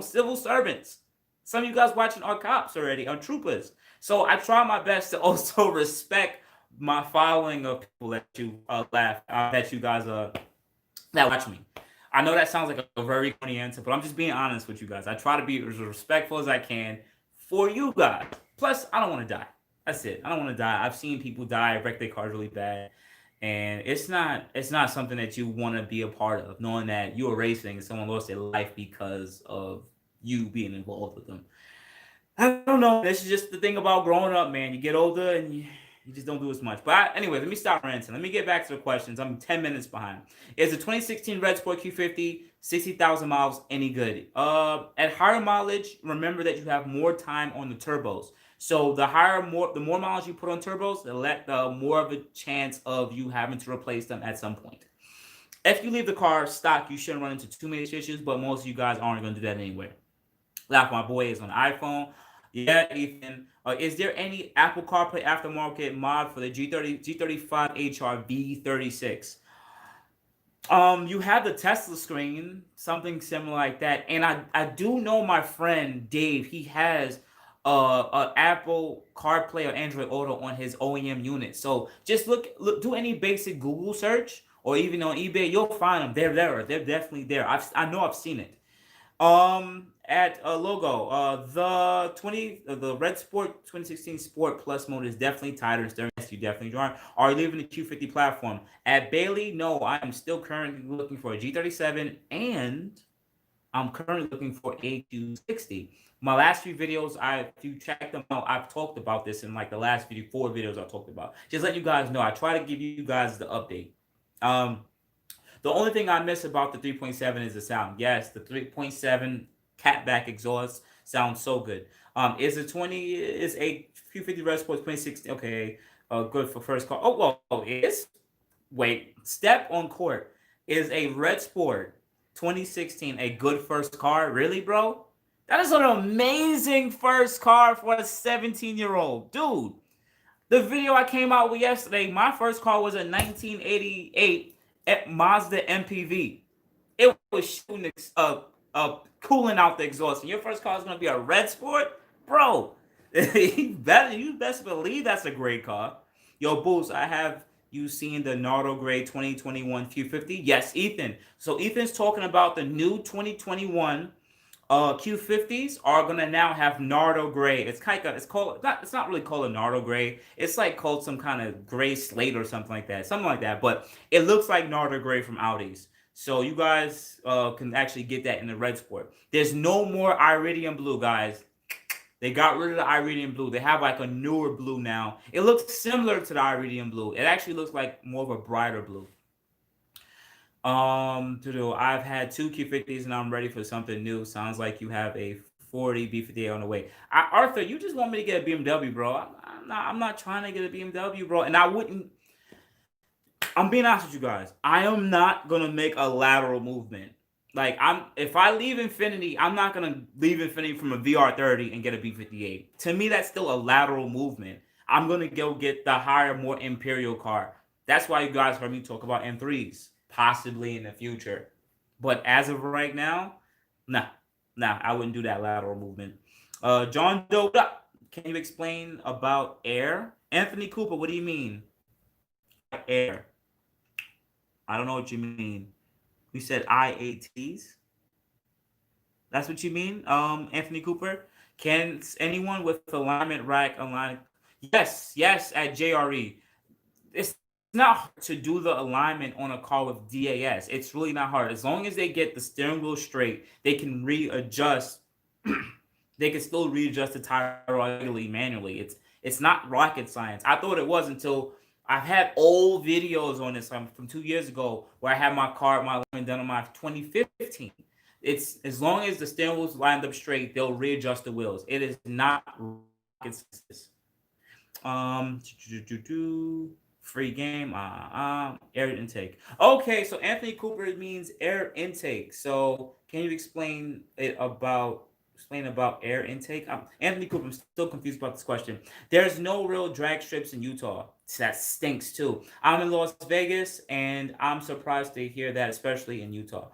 civil servants. Some of you guys watching are cops already, are troopers. So I try my best to also respect my following of people that you that you guys that watch me. I know that sounds like a very funny answer, but I'm just being honest with you guys. I try to be as respectful as I can for you guys. Plus, I don't want to die. That's it. I don't want to die. I've seen people die, wreck their cars really bad, and it's not something that you want to be a part of. Knowing that you were racing and someone lost their life because of you being involved with them. I don't know. This is just the thing about growing up, man. You get older and you just don't do as much. But anyway, let me stop ranting. Let me get back to the questions. I'm 10 minutes behind. Is the 2016 Red Sport Q50 60,000 miles any good? At higher mileage, remember that you have more time on the turbos. So the more miles you put on turbos, the more of a chance of you having to replace them at some point. If you leave the car stock, you shouldn't run into too many issues, but most of you guys aren't going to do that anyway. Like my boy is on iPhone. Yeah, Ethan. Is there any Apple CarPlay aftermarket mod for the G35 HR V36? You have the Tesla screen, something similar like that. And I do know my friend Dave. He has an Apple CarPlay or Android Auto on his OEM unit. So just look, do any basic Google search or even on eBay. You'll find them. They're there. They're definitely there. I know I've seen it. At logo, the Red Sport 2016 Sport Plus mode is definitely tighter. Yes, you definitely are you leaving the Q50 platform? At Bailey, no, I am still currently looking for a G37, and I'm currently looking for a Q60. My last few videos, if you check them out, I've talked about this in like the last 4 videos I talked about. Just let you guys know, I try to give you guys the update. The only thing I miss about the 3.7 is the sound. Yes, the 3.7 CATBACK exhaust sounds so good. Is a Q50 Red Sport 2016 okay? Good for first car. Oh, well, step on court. Is a Red Sport 2016 a good first car? Really, bro? That is an amazing first car for a 17-year-old dude. The video I came out with yesterday, my first car was a 1988 Mazda MPV. It was shooting cooling out the exhaust. And your first car is going to be a Red Sport? Bro, you best believe that's a great car. Yo, Boost, I have you seen the Nardo Gray 2021 Q50? Yes, Ethan. So Ethan's talking about the new 2021 Q50s are gonna now have Nardo Gray. It's not really called a Nardo Gray. It's like called some kind of gray slate or something like that. But it looks like Nardo Gray from Audi's. So you guys can actually get that in the Red Sport. There's no more Iridium Blue, guys. They got rid of the iridium blue. They have like a newer blue now. It looks similar to the iridium blue. It actually looks like more of a brighter blue. I've had two Q50s and I'm ready for something new. Sounds like you have a 40 B58 on the way. Arthur, you just want me to get a BMW, bro. I'm not trying to get a BMW, bro. And I wouldn't. I'm being honest with you guys. I am not gonna make a lateral movement. Like if I leave Infiniti, I'm not gonna leave Infiniti from a VR30 and get a B58. To me, that's still a lateral movement. I'm gonna go get the higher, more imperial car. That's why you guys heard me talk about M3s, possibly in the future. But as of right now, nah, I wouldn't do that lateral movement. John Doe, can you explain about air? Anthony Cooper, what do you mean? Air. I don't know what you mean. You said IATs? That's what you mean, Anthony Cooper? Can anyone with alignment rack align? Yes, yes, at JRE. It's not hard to do the alignment on a car with DAS. It's really not hard. As long as they get the steering wheel straight, they can readjust. They can still readjust the tire manually. It's not rocket science. I thought it was until I've had old videos on this from 2 years ago where I had my car, my alignment done on my 2015. It's as long as the steering wheel's lined up straight, they'll readjust the wheels. It is not rocket science. Um, free game. Air intake. Okay, so Anthony Cooper means air intake. So can you explain about air intake? Anthony Cooper, I'm still confused about this question. There's no real drag strips in Utah. So that stinks too. I'm in Las Vegas, and I'm surprised to hear that, especially in Utah.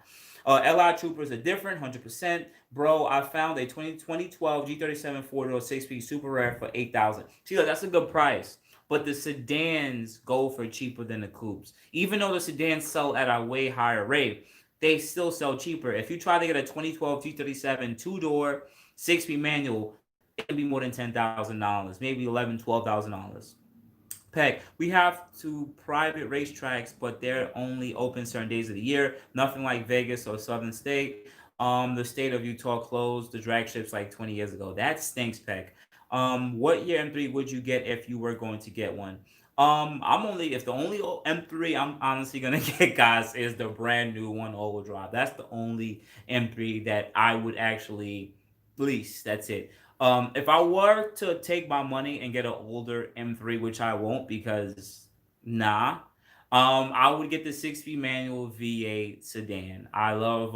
LI Troopers are different, 100%. Bro, I found a 2012 G37 4-door 6-speed super rare for $8,000. See, look, that's a good price. But the sedans go for cheaper than the coupes. Even though the sedans sell at a way higher rate, they still sell cheaper. If you try to get a 2012 G37 2-door 6-speed manual, it can be more than $10,000, maybe $11,000, $12,000. Peg, we have two private racetracks, but they're only open certain days of the year. Nothing like Vegas or Southern State. The state of Utah closed the drag strips like 20 years ago. That stinks, Peg. What year M3 would you get if you were going to get one? If the only M3 I'm honestly gonna get, guys, is the brand new one all-wheel drive. That's the only M3 that I would actually lease. That's it. If I were to take my money and get an older M3, which I won't because nah, I would get the 6-speed manual V8 sedan. I love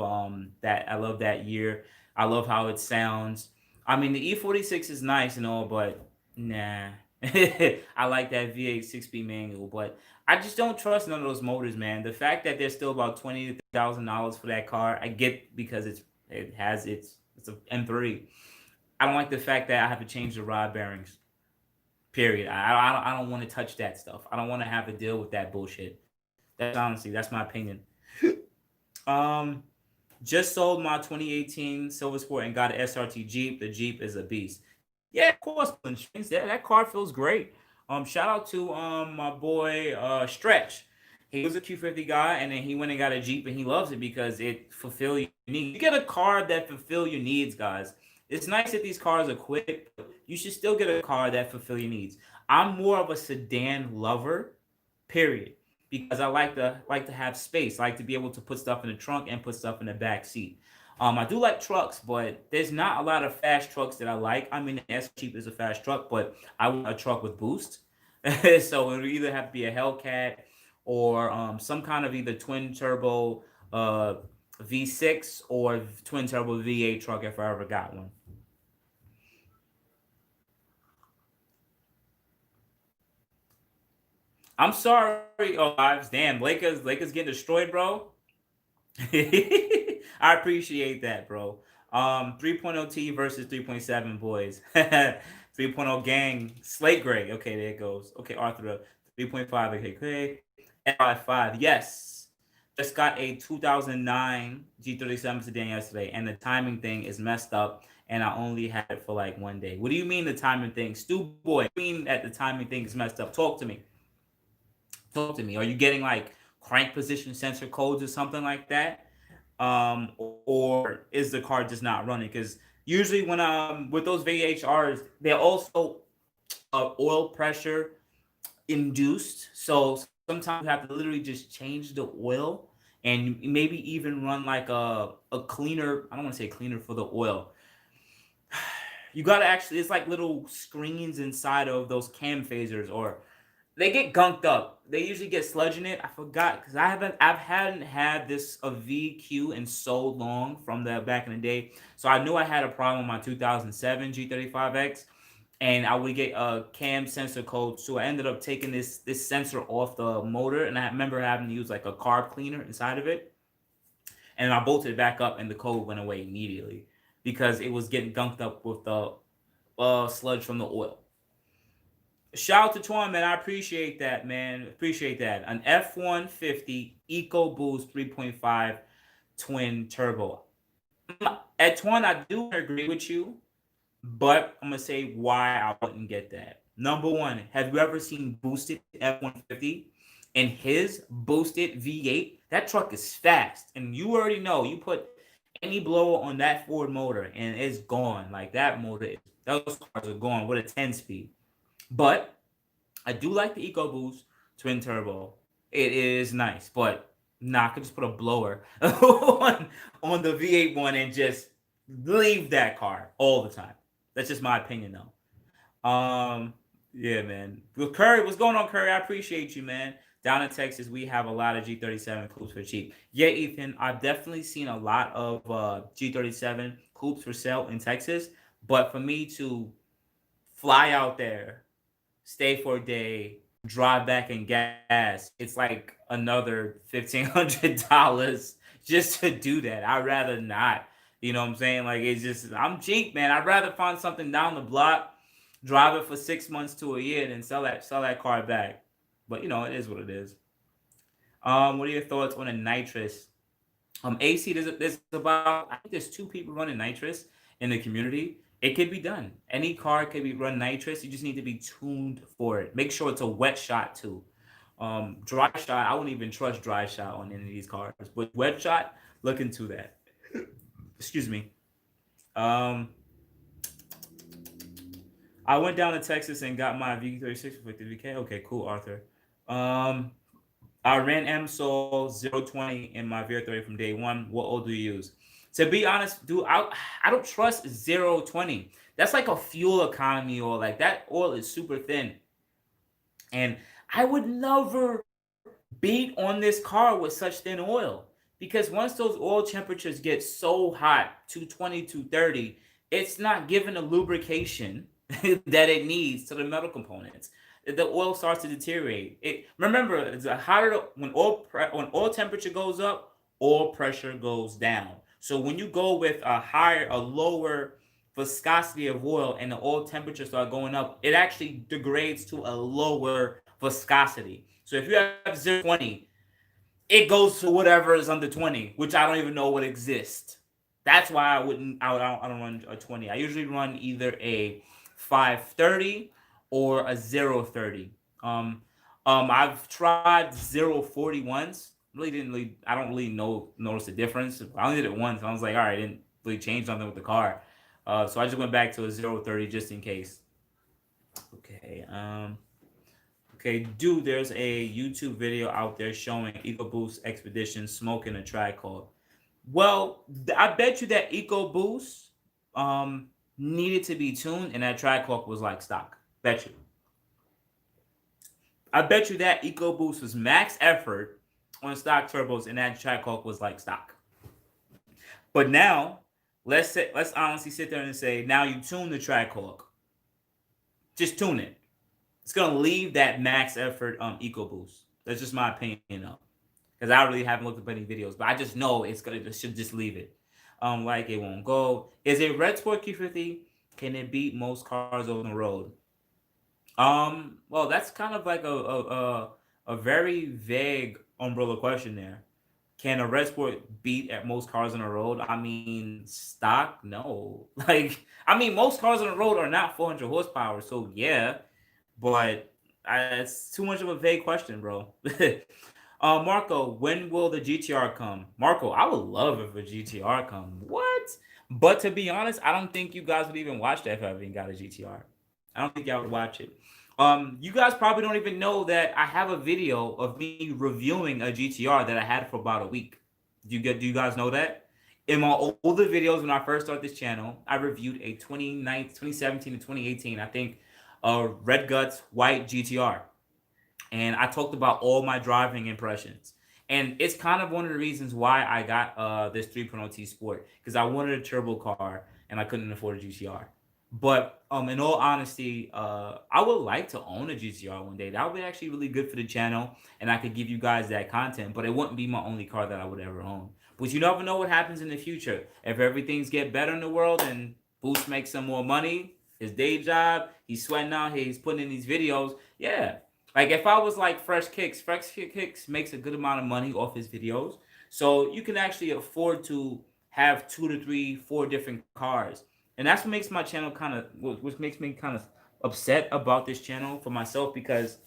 that year. I love how it sounds. I mean, the E46 is nice and all, but nah. I like that V8 6-speed manual, but I just don't trust none of those motors, man. The fact that they're still about $20,000 for that car, I get because it's a M3. I don't like the fact that I have to change the rod bearings. Period. I don't want to touch that stuff. I don't want to have to deal with that bullshit. That's my opinion. Um, just sold my 2018 Silver Sport and got an SRT Jeep. The Jeep is a beast. Yeah, of course, that car feels great. Shout out to my boy Stretch. He was a Q50 guy, and then he went and got a Jeep, and he loves it because it fulfills your needs. You get a car that fulfill your needs, guys. It's nice that these cars are quick, but you should still get a car that fulfill your needs. I'm more of a sedan lover, period, because I like to have space. I like to be able to put stuff in the trunk and put stuff in the back seat. I do like trucks, but there's not a lot of fast trucks that I like. I mean, the S Jeep is a fast truck, but I want a truck with boost. So it'll either have to be a Hellcat or some kind of either twin turbo V6 or twin turbo V8 truck if I ever got one. I'm sorry, oh, Ives. Damn, Lakers getting destroyed, bro. I appreciate that, bro. 3.0 T versus 3.7 boys. 3.0 gang. Slate Gray. Okay, there it goes. Okay, Arthur. 3.5. Okay, okay. F5. Yes. Just got a 2009 G37 sedan yesterday, and the timing thing is messed up, and I only had it for like 1 day. What do you mean the timing thing? Stu boy, what do you mean that the timing thing is messed up? Talk to me. Talk to me. Are you getting like crank position sensor codes or something like that? Or is the car just not running? Because Usually when with those VHRs, they're also oil pressure induced. So sometimes you have to literally just change the oil and maybe even run like a cleaner. I don't want to say cleaner for the oil. You gotta actually, it's like little screens inside of those cam phasers, or they get gunked up. They usually get sludge in it. I forgot because I hadn't had this a VQ in so long from the back in the day. So I knew I had a problem with my 2007 G35X, and I would get a cam sensor code. So I ended up taking this sensor off the motor, and I remember having to use like a carb cleaner inside of it, and I bolted it back up, and the code went away immediately because it was getting gunked up with the sludge from the oil. Shout out to Twan, man. I appreciate that, man. Appreciate that. An F-150 EcoBoost 3.5 twin turbo. At Twan, I do agree with you, but I'm gonna say why I wouldn't get that. Number one, have you ever seen boosted F-150 and his boosted V8? That truck is fast, and you already know. You put any blower on that Ford motor, and it's gone. Like that motor, those cars are gone with a 10 speed. But I do like the EcoBoost twin turbo. It is nice, but nah, I could just put a blower on the V8 one and just leave that car all the time. That's just my opinion, though. Yeah, man. With Curry, what's going on, Curry? I appreciate you, man. Down in Texas, we have a lot of G37 coupes for cheap. Yeah, Ethan, I've definitely seen a lot of G37 coupes for sale in Texas, but for me to fly out there, stay for a day, drive back in gas, it's like another $1,500 just to do that. I'd rather not. You know what I'm saying? Like it's just I'm cheap, man. I'd rather find something down the block, drive it for 6 months to a year, than sell that car back. But it is what it is. What are your thoughts on a nitrous? AC, there's about, I think there's two people running nitrous in the community. It could be done. Any car could be run nitrous. You just need to be tuned for it. Make sure it's a wet shot too. Dry shot, I wouldn't even trust dry shot on any of these cars. But wet shot, look into that. Excuse me. Um, I went down to Texas and got my VQ36 with the VK. Okay, cool, Arthur. Um, I ran MSOL 020 in my VR30 from day one. What oil do you use? To be honest, dude, I don't trust 020. That's like a fuel economy oil. Like that oil is super thin. And I would never beat on this car with such thin oil. Because once those oil temperatures get so hot, 220, 230, it's not giving the lubrication that it needs to the metal components. The oil starts to deteriorate. Remember, it's a hotter when oil temperature goes up, oil pressure goes down. So when you go with a lower viscosity of oil and the oil temperature start going up, it actually degrades to a lower viscosity. So if you have 020, it goes to whatever is under 20, which I don't even know what exists. That's why I don't run a 20. I usually run either a 530 or a 030. I've tried 040 once. I don't really notice the difference. I only did it once. I was like, all right, I didn't really change something with the car. So I just went back to a 030 just in case. Okay. Okay, dude, there's a YouTube video out there showing EcoBoost Expedition smoking a tricol. Well, I bet you that EcoBoost needed to be tuned, and that tricol was like stock. Bet you. I bet you that EcoBoost was max effort on stock turbos, and that tricol was like stock. But now, let's honestly sit there and say, now you tune the tricol. Just tune it. It's gonna leave that max effort EcoBoost. That's just my opinion, though, because I really haven't looked up any videos, but I just know it should just leave it. Like it won't go. Is a Red Sport Q50? Can it beat most cars on the road? Well, that's kind of like a very vague umbrella question there. Can a Red Sport beat at most cars on the road? I mean, stock? No. Like, I mean, most cars on the road are not 400 horsepower, so yeah. But it's too much of a vague question, bro. Marco, when will the GTR come? Marco, I would love if a GTR come. What? But to be honest, I don't think you guys would even watch that if I even got a GTR. I don't think y'all would watch it. You guys probably don't even know that I have a video of me reviewing a GTR that I had for about a week. Do you guys know that? In my older videos when I first started this channel, I reviewed a 2017 to 2018, I think, red guts white GTR, and I talked about all my driving impressions. And it's kind of one of the reasons why I got this 3.0 T Sport, because I wanted a turbo car and I couldn't afford a GTR. But in all honesty, I would like to own a GTR one day. That would be actually really good for the channel, and I could give you guys that content. But it wouldn't be my only car that I would ever own. But you never know what happens in the future. If everything's get better in the world and Boost makes some more money, his day job, he's sweating out here, he's putting in these videos. Yeah, like if I was like Fresh Kicks makes a good amount of money off his videos. So you can actually afford to have two to three, four different cars. And that's what makes my channel kind of, which makes me kind of upset about this channel for myself, because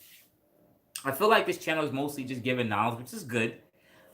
I feel like this channel is mostly just giving knowledge, which is good.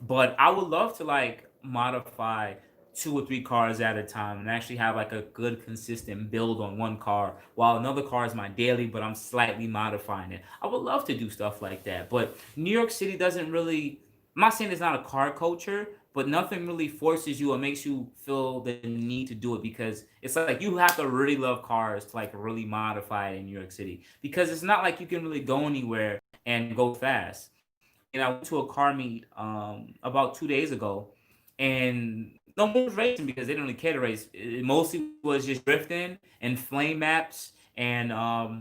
But I would love to like modify two or three cars at a time and actually have like a good consistent build on one car, while another car is my daily, but I'm slightly modifying it. I would love to do stuff like that. But New York City doesn't really, I'm not saying it's not a car culture, but nothing really forces you or makes you feel the need to do it, because it's like you have to really love cars to like really modify it in New York City, because it's not like you can really go anywhere and go fast. And I went to a car meet about 2 days ago, and no one was racing because they didn't really care to race. It mostly was just drifting and flame maps and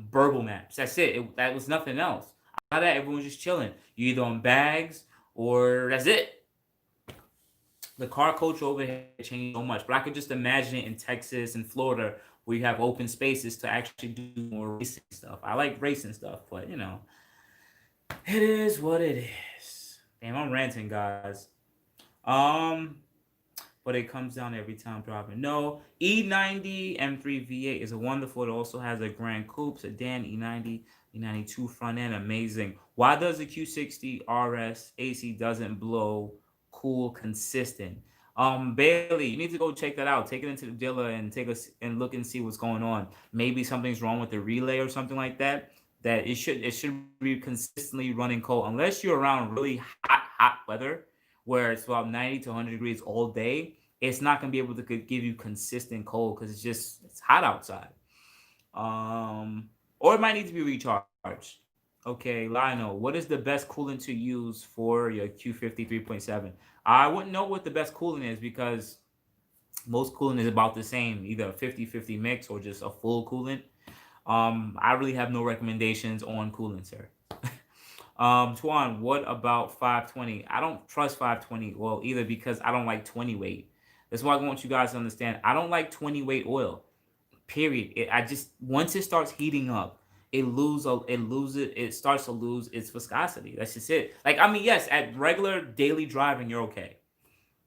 burble maps. That's it. That was nothing else. Out of that, everyone was just chilling. You either on bags or that's it. The car culture over here changed so much, but I could just imagine it in Texas and Florida, where you have open spaces to actually do more racing stuff. I like racing stuff, but it is what it is. Damn, I'm ranting, guys. Um, but it comes down every time driving. No, E90 M3 V8 is a wonderful. It also has a Grand Coupe, sedan, E90, E92 front end, amazing. Why does the Q60 RS AC doesn't blow cool consistent? Bailey, you need to go check that out. Take it into the dealer and take us and look and see what's going on. Maybe something's wrong with the relay or something like that. That it should be consistently running cold unless you're around really hot weather where it's about 90 to 100 degrees all day. It's not going to be able to give you consistent cold because it's hot outside. Or it might need to be recharged. Okay, Lionel, what is the best coolant to use for your Q50 3.7? I wouldn't know what the best coolant is because most coolant is about the same, either a 50-50 mix or just a full coolant. I really have no recommendations on coolant, sir. Tuan, what about 520? I don't trust 520 oil either because I don't like 20 weight. That's why I want you guys to understand. I don't like 20 weight oil. Period. I just once it starts heating up, it starts to lose its viscosity. That's just it. Like I mean, yes, at regular daily driving, you're okay.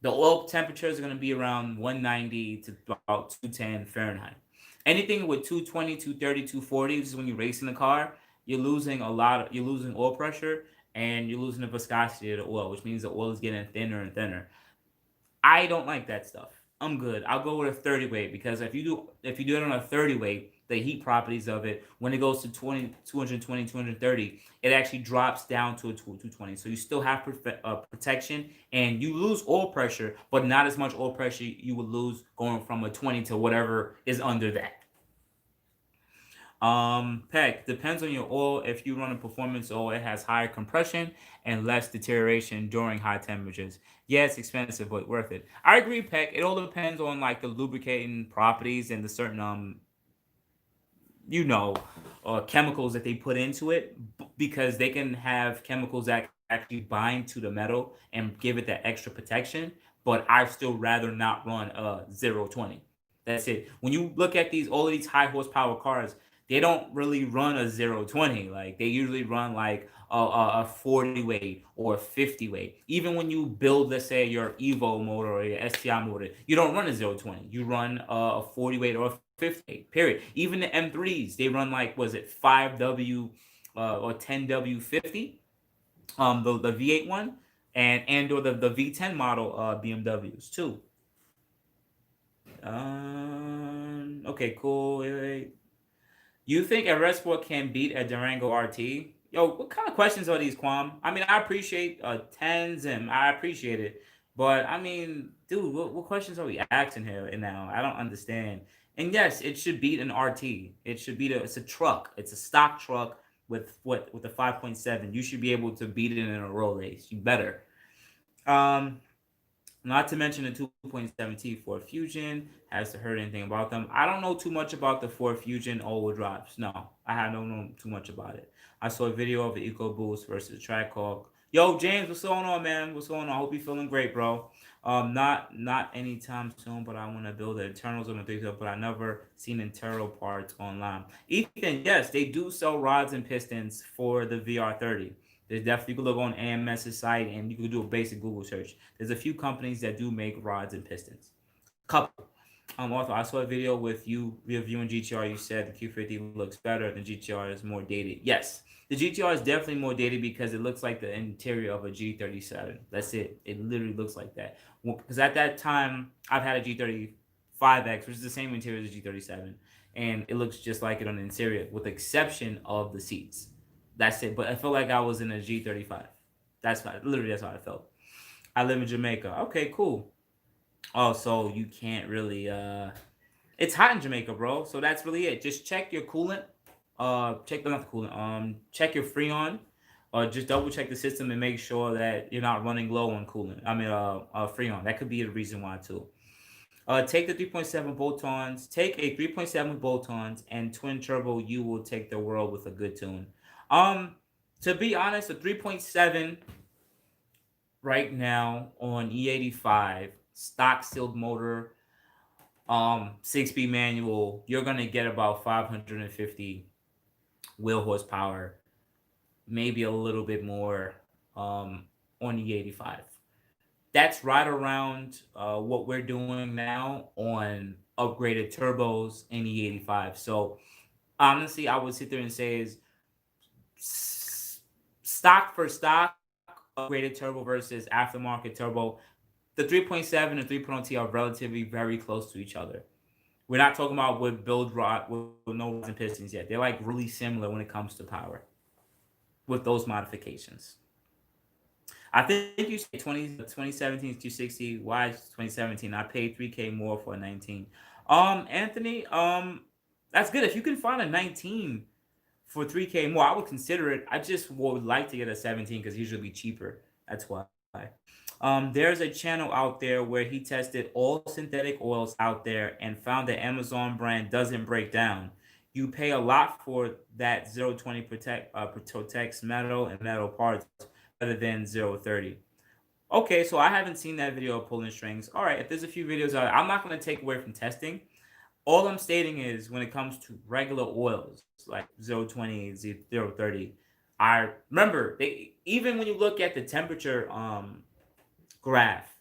The oil temperatures are going to be around 190 to about 210 Fahrenheit. Anything with 220, 230, 240, this is when you're racing the car, you're losing oil pressure and you're losing the viscosity of the oil, which means the oil is getting thinner and thinner. I don't like that stuff. I'm good. I'll go with a 30 weight because if you do it on a 30 weight, the heat properties of it, when it goes to 20, 220, 230, it actually drops down to a 220. So you still have protection and you lose oil pressure, but not as much oil pressure you would lose going from a 20 to whatever is under that. Peck, depends on your oil. If you run a performance oil, it has higher compression and less deterioration during high temperatures. Yeah, it's expensive, but worth it. I agree, Peck. It all depends on like the lubricating properties and the certain you know, chemicals that they put into it, because they can have chemicals that actually bind to the metal and give it that extra protection. But I still rather not run a 020. That's it. When you look at all of these high horsepower cars, they don't really run a 020. Like they usually run like a 40 weight or a 50 weight. Even when you build, let's say, your Evo motor or your STI motor, you don't run a 020. You run a 40 weight or a 50 weight, period. Even the M3s, they run like, was it 5W or 10W50? The V8 one, and or the V10 model BMWs too. Okay, cool. Wait. You think a Red Sport can beat a Durango RT? Yo, what kind of questions are these, Quam? I mean, I appreciate tens and I appreciate it, but I mean, dude, what questions are we asking here now? I don't understand. And yes, it should beat an RT. It should beat it's a truck. It's a stock truck with a 5.7. You should be able to beat it in a road race. You better. Um, Not to mention the 2.7T Ford Fusion. Has to heard anything about them. I don't know too much about the Ford Fusion all-wheel drives. No, I don't know too much about it. I saw a video of the EcoBoost versus Trackhawk. Yo, James, what's going on, man? What's going on? Hope you're feeling great, bro. Not anytime soon, but I want to build the internals on the things up, but I never seen internal parts online. Ethan, yes, they do sell rods and pistons for the VR30. There's definitely, you can look on AMS's site and you can do a basic Google search. There's a few companies that do make rods and pistons. Couple. Also, I saw a video with you reviewing GTR. You said the Q50 looks better. The GTR is more dated. Yes, the GTR is definitely more dated because it looks like the interior of a G37. That's it. It literally looks like that. Because at that time, I've had a G35X, which is the same interior as a G37, and it looks just like it on the interior, with the exception of the seats. That's it. But I felt like I was in a G35. That's how I felt. I live in Jamaica. Okay, cool. Oh, so you can't really it's hot in Jamaica, bro. So that's really it. Just check your coolant. Check not the coolant. Check your Freon. Just double check the system and make sure that you're not running low on coolant. I mean, Freon. That could be the reason why too. Take the 3.7 bolt-ons. Take a 3.7 bolt-ons and twin turbo. You will take the world with a good tune. Um, to be honest, a 3.7 right now on E85 stock sealed motor, 6-speed manual, you're gonna get about 550 wheel horsepower, maybe a little bit more on E85. That's right around what we're doing now on upgraded turbos in E85. So honestly, I would sit there and say is stock for stock, upgraded turbo versus aftermarket turbo. The 3.7 and 3.0T are relatively very close to each other. We're not talking about with build rod with no rods and pistons yet. They're like really similar when it comes to power with those modifications. I think you said 2017 Q60. Why 2017? I paid 3K more for a 19. Anthony, that's good. If you can find a 19 for 3K more, I would consider it. I just would like to get a 17 because usually cheaper. That's why. There's a channel out there where he tested all synthetic oils out there and found the Amazon brand doesn't break down. You pay a lot for that 020 protects metal and metal parts rather than 030. Okay, so I haven't seen that video of pulling strings. All right, if there's a few videos out, I'm not going to take away from testing. All I'm stating is when it comes to regular oils like 020, 030, I remember they even when you look at the temperature graph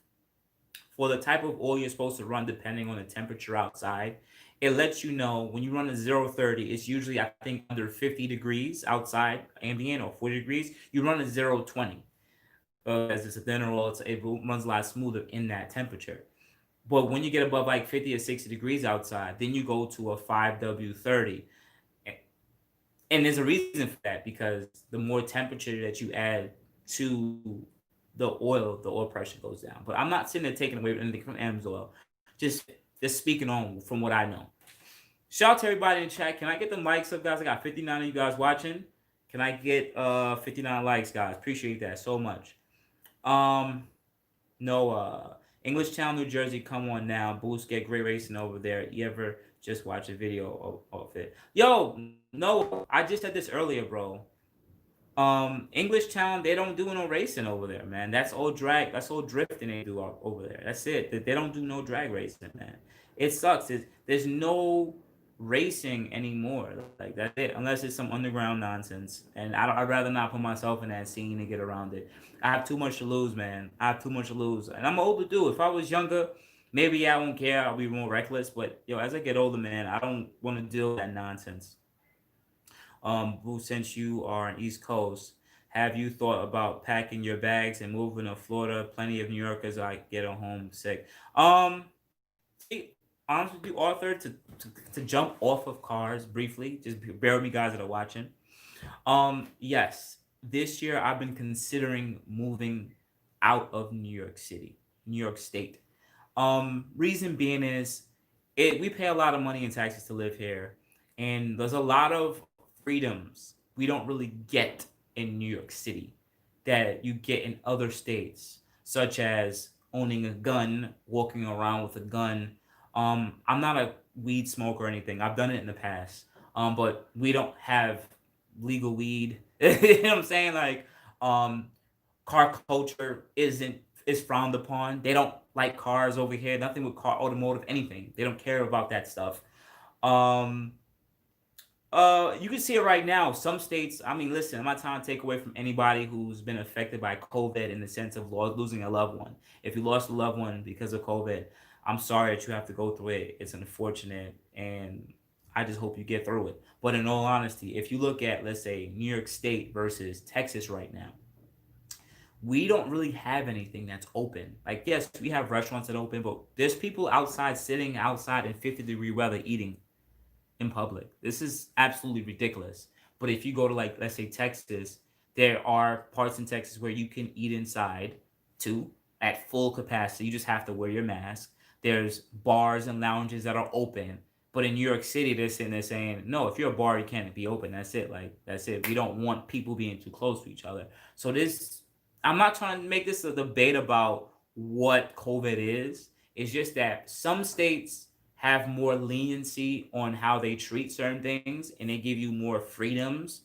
for the type of oil you're supposed to run depending on the temperature outside, it lets you know when you run a 030, it's usually I think under 50 degrees outside ambient or 40 degrees. You run a 020 as it's a thinner oil, it runs a lot smoother in that temperature. But when you get above like 50 or 60 degrees outside, then you go to a 5W30. And there's a reason for that because the more temperature that you add to the oil pressure goes down. But I'm not sitting there taking away anything from M's oil. Just speaking on from what I know. Shout out to everybody in chat. Can I get the likes up, guys? I got 59 of you guys watching. Can I get 59 likes, guys? Appreciate that so much. No, English Town, New Jersey, come on now. Boost, get great racing over there. You ever just watch a video of it? Yo, no, I just said this earlier, bro. English Town, they don't do no racing over there, man. That's all drag. That's all drifting they do over there. That's it. They don't do no drag racing, man. It sucks. There's no racing anymore. Like that's it. Unless it's some underground nonsense. And I'd rather not put myself in that scene and get around it. I have too much to lose, man. I have too much to lose. And I'm older dude. If I was younger, maybe I won't care. I'll be more reckless. But yo, as I get older, man, I don't want to deal with that nonsense. Boo, since you are on East Coast, have you thought about packing your bags and moving to Florida? Plenty of New Yorkers I get home sick. See, honest with you, Arthur, to jump off of cars briefly, just bear with me, guys that are watching. Yes, this year I've been considering moving out of New York City, New York State. Reason being is we pay a lot of money in taxes to live here, and there's a lot of freedoms we don't really get in New York City that you get in other states, such as owning a gun, walking around with a gun. I'm not a weed smoker or anything. I've done it in the past. But we don't have legal weed. You know what I'm saying? Like, um, car culture is frowned upon. They don't like cars over here. Nothing with car, automotive, anything. They don't care about that stuff. Um, you can see it right now. Some states. I mean, listen, I'm not trying to take away from anybody who's been affected by COVID in the sense of losing a loved one. If you lost a loved one because of COVID, I'm sorry that you have to go through it. It's unfortunate, and I just hope you get through it. But in all honesty, if you look at, let's say, New York State versus Texas right now, we don't really have anything that's open. Like, yes, we have restaurants that open, but there's people outside sitting outside in 50-degree weather eating in public. This is absolutely ridiculous. But if you go to, like, let's say Texas, there are parts in Texas where you can eat inside too at full capacity. You just have to wear your mask. There's bars and lounges that are open. But in New York City, they're sitting there saying, no, if you're a bar, you can't be open. That's it. Like, that's it. We don't want people being too close to each other. So this, I'm not trying to make this a debate about what COVID is. It's just that some states have more leniency on how they treat certain things, and they give you more freedoms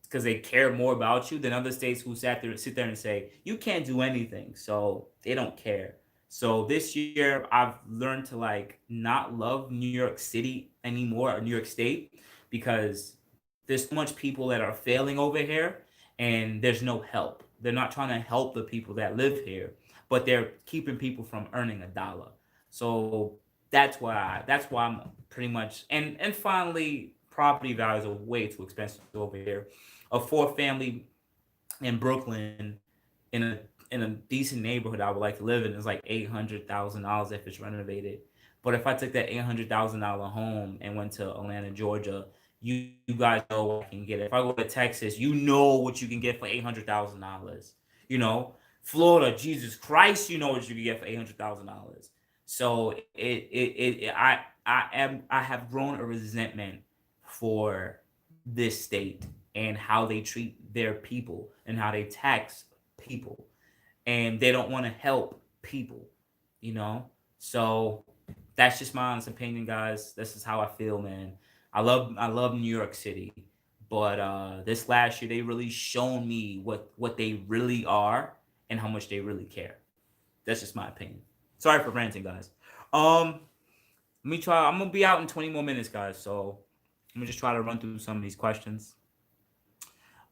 because they care more about you than other states who sit there and say you can't do anything, so they don't care. So this year I've learned to like not love New York City anymore, or New York State, because there's so much people that are failing over here, and there's no help. They're not trying to help the people that live here, but they're keeping people from earning a dollar. So that's why I'm pretty much, and finally, property values are way too expensive over here. A four family in Brooklyn, in a decent neighborhood I would like to live in, is like $800,000 if it's renovated. But if I took that $800,000 home and went to Atlanta, Georgia, you guys know what I can get. If I go to Texas, you know what you can get for $800,000. You know, Florida, Jesus Christ, you know what you can get for $800,000. So I have grown a resentment for this state and how they treat their people and how they tax people, and they don't want to help people, you know. So that's just my honest opinion, guys. This is how I feel, man. I love New York City, but this last year they really shown me what they really are and how much they really care. That's just my opinion. Sorry for ranting, guys. Um, Let me try. I'm gonna be out in 20 more minutes, guys. So I'm gonna just try to run through some of these questions.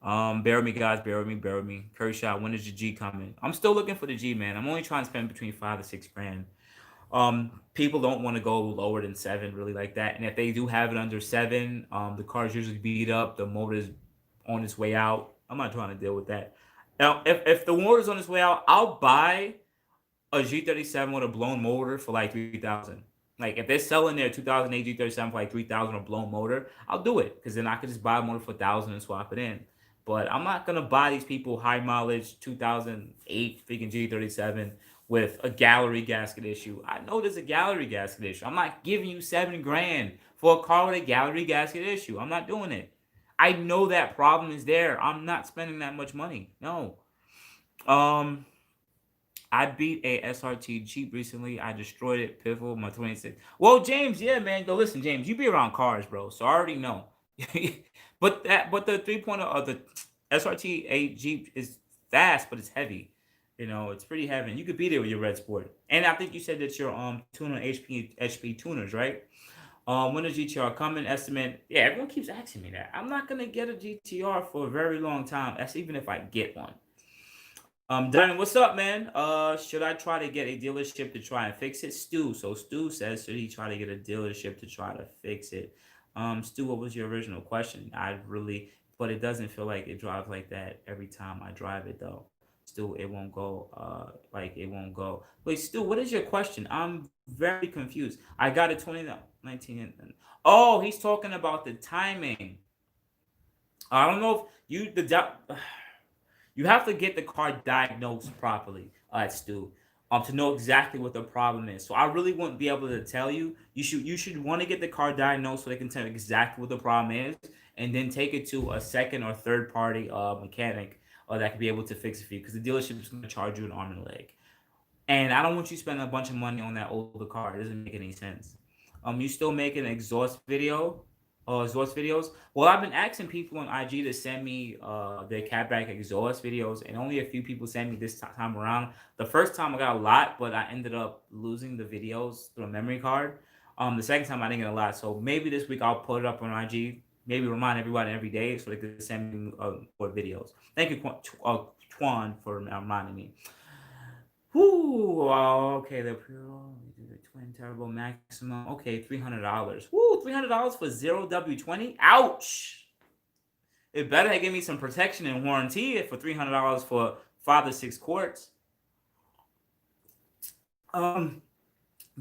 Bear with me, guys. Bear with me. Bear with me. Curry shot. When is the G coming? I'm still looking for the G, man. I'm only trying to spend between 5 to 6 grand. People don't want to go lower than 7, really, like that. And if they do have it under 7, the car's usually beat up. The motor's on its way out. I'm not trying to deal with that. Now, if the motor's on its way out, I'll buy a G37 with a blown motor for like 3,000. Like if they're selling their 2008 G37 for like 3,000 or blown motor, I'll do it because then I could just buy a motor for 1,000 and swap it in. But I'm not gonna buy these people high mileage 2008 freaking G37 with a gallery gasket issue. I know there's a gallery gasket issue. I'm not giving you 7 grand for a car with a gallery gasket issue. I'm not doing it. I know that problem is there. I'm not spending that much money. No. Um, I beat a SRT Jeep recently. I destroyed it. Pivotal, my 26. Well, James, yeah, man. Go listen, James. You be around cars, bro. So I already know. But the 3.0 of the SRT a Jeep is fast, but it's heavy. You know, it's pretty heavy. And you could beat it with your red sport. And I think you said that you're tuning HP tuners, right? When is GTR coming? Estimate. Yeah, everyone keeps asking me that. I'm not gonna get a GTR for a very long time. That's even if I get one. Darren, what's up, man? Should I try to get a dealership to try and fix it? Stu. So Stu says, should he try to get a dealership to try to fix it? Stu, what was your original question? I really, but it doesn't feel like it drives like that every time I drive it, though. Stu, it won't go. Like it won't go. Wait, Stu, what is your question? I'm very confused. I got a 2019. Oh, he's talking about the timing. I don't know if you have to get the car diagnosed properly, Stu, to know exactly what the problem is. So I really wouldn't be able to tell you. You should want to get the car diagnosed so they can tell you exactly what the problem is, and then take it to a second or third party mechanic that could be able to fix it for you. Because the dealership is going to charge you an arm and a leg. And I don't want you spending a bunch of money on that older car. It doesn't make any sense. You still making exhaust videos? Well, I've been asking people on IG to send me their CATBACK exhaust videos, and only a few people sent me this time around. The first time I got a lot, but I ended up losing the videos through a memory card. The second time I didn't get a lot, so maybe this week I'll put it up on IG. Maybe remind everybody every day so they can send me more videos. Thank you, Twan, for reminding me. Whoo, okay, the twin turbo maximum. Okay, $300. Woo, $300 for 0W20. Ouch! It better give me some protection and warranty for $300 for 5 to 6 quarts.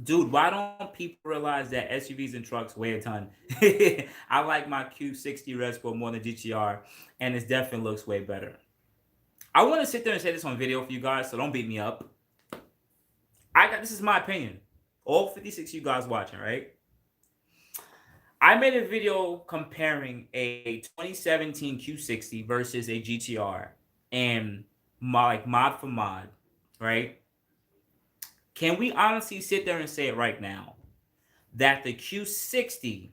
Dude, why don't people realize that SUVs and trucks weigh a ton? I like my Q60 Red Sport more than GTR, and it definitely looks way better. I want to sit there and say this on video for you guys, so don't beat me up. This is my opinion. All 56 you guys watching, right? I made a video comparing a 2017 Q60 versus a GTR and mod for mod, right? Can we honestly sit there and say it right now that the Q60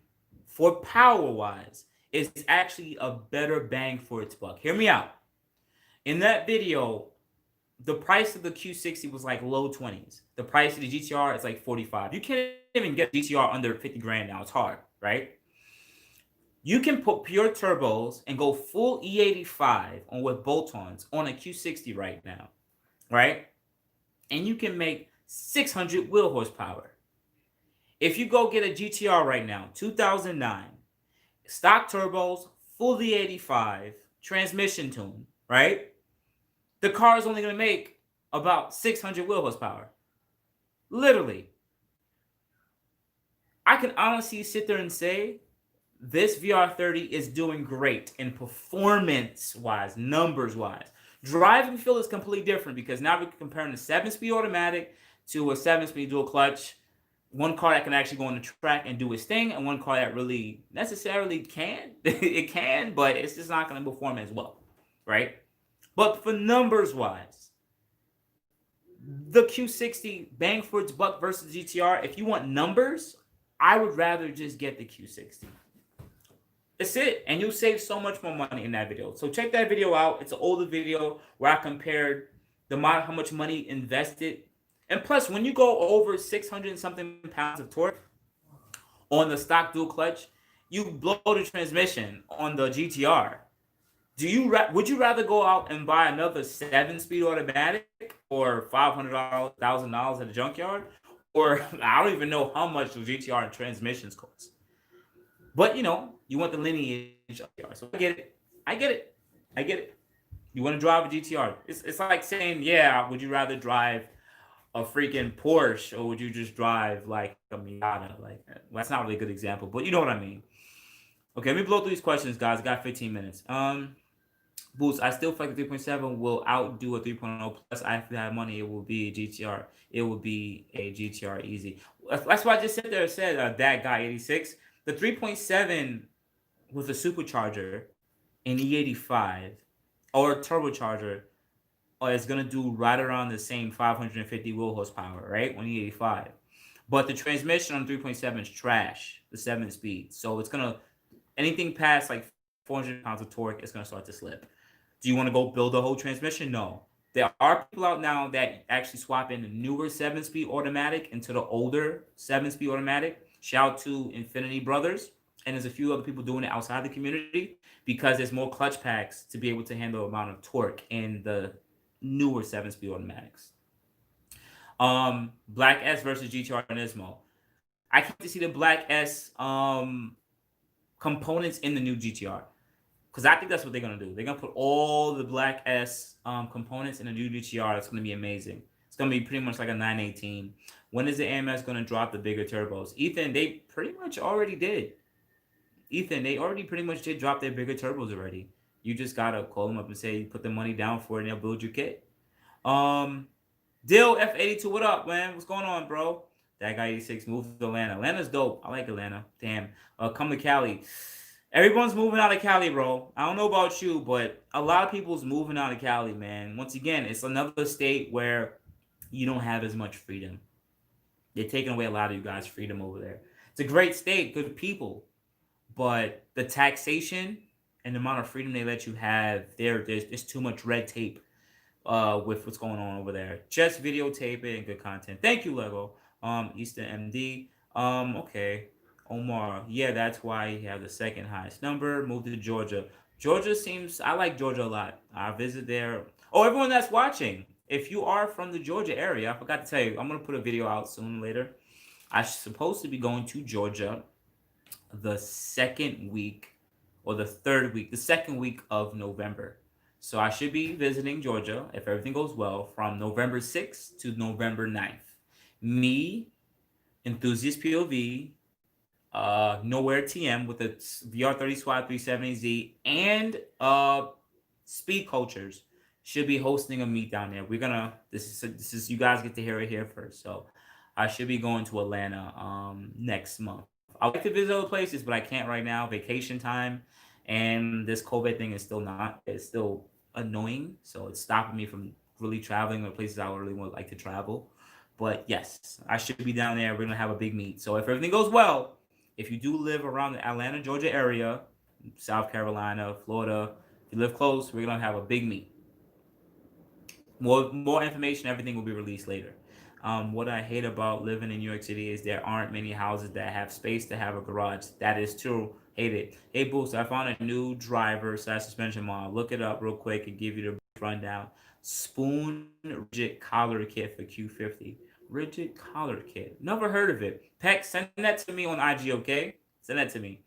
for power wise is actually a better bang for its buck? Hear me out. In that video, the price of the Q60 was like low 20s. The price of the GTR is like 45. You can't even get GTR under 50 grand now. It's hard, right? You can put pure turbos and go full E85 on with bolt-ons on a Q60 right now, right? And you can make 600 wheel horsepower. If you go get a GTR right now, 2009, stock turbos, full E85, transmission tune, right? The car is only going to make about 600 wheel horsepower. Literally. I can honestly sit there and say this VR30 is doing great in performance-wise, numbers-wise. Driving feel is completely different because now we're comparing a 7-speed automatic to a 7-speed dual clutch. One car that can actually go on the track and do its thing, and one car that really necessarily can. It can, but it's just not going to perform as well, right? But for numbers-wise, the Q60 bang for its buck versus GTR, if you want numbers, I would rather just get the Q60. That's it. And you'll save so much more money in that video. So check that video out. It's an older video where I compared how much money invested. And plus, when you go over 600 and something pounds of torque on the stock dual clutch, you blow the transmission on the GTR. Would you rather go out and buy another 7-speed automatic for $500, $1,000 at a junkyard? Or I don't even know how much the GTR and transmissions cost. But, you want the lineage of GTR. So I get it. You want to drive a GTR. It's like saying, yeah, would you rather drive a freaking Porsche or would you just drive like a Miata? Like, well, that's not really a good example, but you know what I mean. Okay, let me blow through these questions, guys. I got 15 minutes. Boost, I still feel like the 3.7 will outdo a 3.0. Plus, I have money. It will be a GTR. It will be a GTR easy. That's why I just sit there and said that guy 86. The 3.7 with a supercharger in E85 or a turbocharger is going to do right around the same 550 wheel horsepower, right? On E85. But the transmission on 3.7 is trash, the 7-speed. So it's going to, anything past like 400 pounds of torque, it's going to start to slip. Do you want to go build a whole transmission? No. There are people out now that actually swap in the newer 7-speed automatic into the older 7-speed automatic. Shout out to Infiniti Brothers. And there's a few other people doing it outside the community because there's more clutch packs to be able to handle the amount of torque in the newer 7-speed automatics. Black S versus GTR Nismo. I can't see the Black S components in the new GTR. Because I think that's what they're going to do. They're going to put all the Black S components in a new GTR. It's going to be amazing. It's gonna be pretty much like a 918. When is the AMS gonna drop the bigger turbos? Ethan, they pretty much already did. Ethan, they already pretty much did drop their bigger turbos already. You just gotta call them up and say put the money down for it, and they'll build your kit. Um, Dill F82, what up, man? What's going on, bro? That guy 86 moved to Atlanta. Atlanta's dope. I like Atlanta. Damn. Come to Cali. Everyone's moving out of Cali, bro. I don't know about you, but a lot of people's moving out of Cali, man. Once again, it's another state where you don't have as much freedom. They're taking away a lot of you guys' freedom over there. It's a great state, good people, but the taxation and the amount of freedom they let you have there's too much red tape with what's going on over there. Just videotape it and good content. Thank you, Lego. Eastern MD. Okay. Omar. Yeah, that's why he has the second highest number. Moved to Georgia. Georgia seems I like Georgia a lot. I visit there. Oh, everyone that's watching, if you are from the Georgia area, I forgot to tell you, I'm gonna put a video out soon later. I'm supposed to be going to Georgia the second week or the third week, the second week of November. So I should be visiting Georgia, if everything goes well, from November 6th to November 9th. Me, Enthusiast POV, Nowhere TM with the VR30 SWAT 370Z, and Speed Cultures should be hosting a meet down there. We're gonna this is you guys get to hear it here first. So I should be going to Atlanta next month. I like to visit other places, but I can't right now. Vacation time, and this COVID thing is still not. It's still annoying, so it's stopping me from really traveling the places I really would like to travel. But yes, I should be down there. We're gonna have a big meet. So if everything goes well, if you do live around the Atlanta, Georgia area, South Carolina, Florida, if you live close, we're gonna have a big meet. More information, everything will be released later. What I hate about living in New York City is there aren't many houses that have space to have a garage. That is true. Hate it. Hey Boost, I found a new driver slash suspension model. Look it up real quick and give you the rundown. Spoon rigid collar kit for Q50. Rigid collar kit. Never heard of it. Peck, send that to me on IG, okay? Send that to me.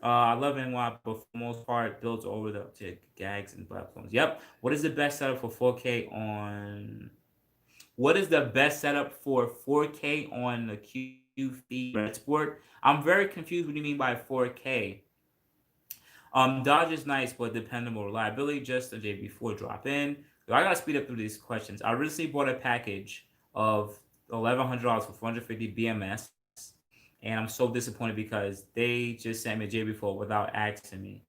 I love NY, but for the most part, builds over the gags and platforms. Yep. What is the best setup for 4K on? What is the best setup for 4K on the Q50 Red Sport? I'm very confused. What do you mean by 4K? Dodge is nice, but dependable reliability. Just a day before drop in. So I gotta speed up through these questions. I recently bought a package of $1,100 for 450 BMS, and I'm so disappointed because they just sent me a day before without asking me.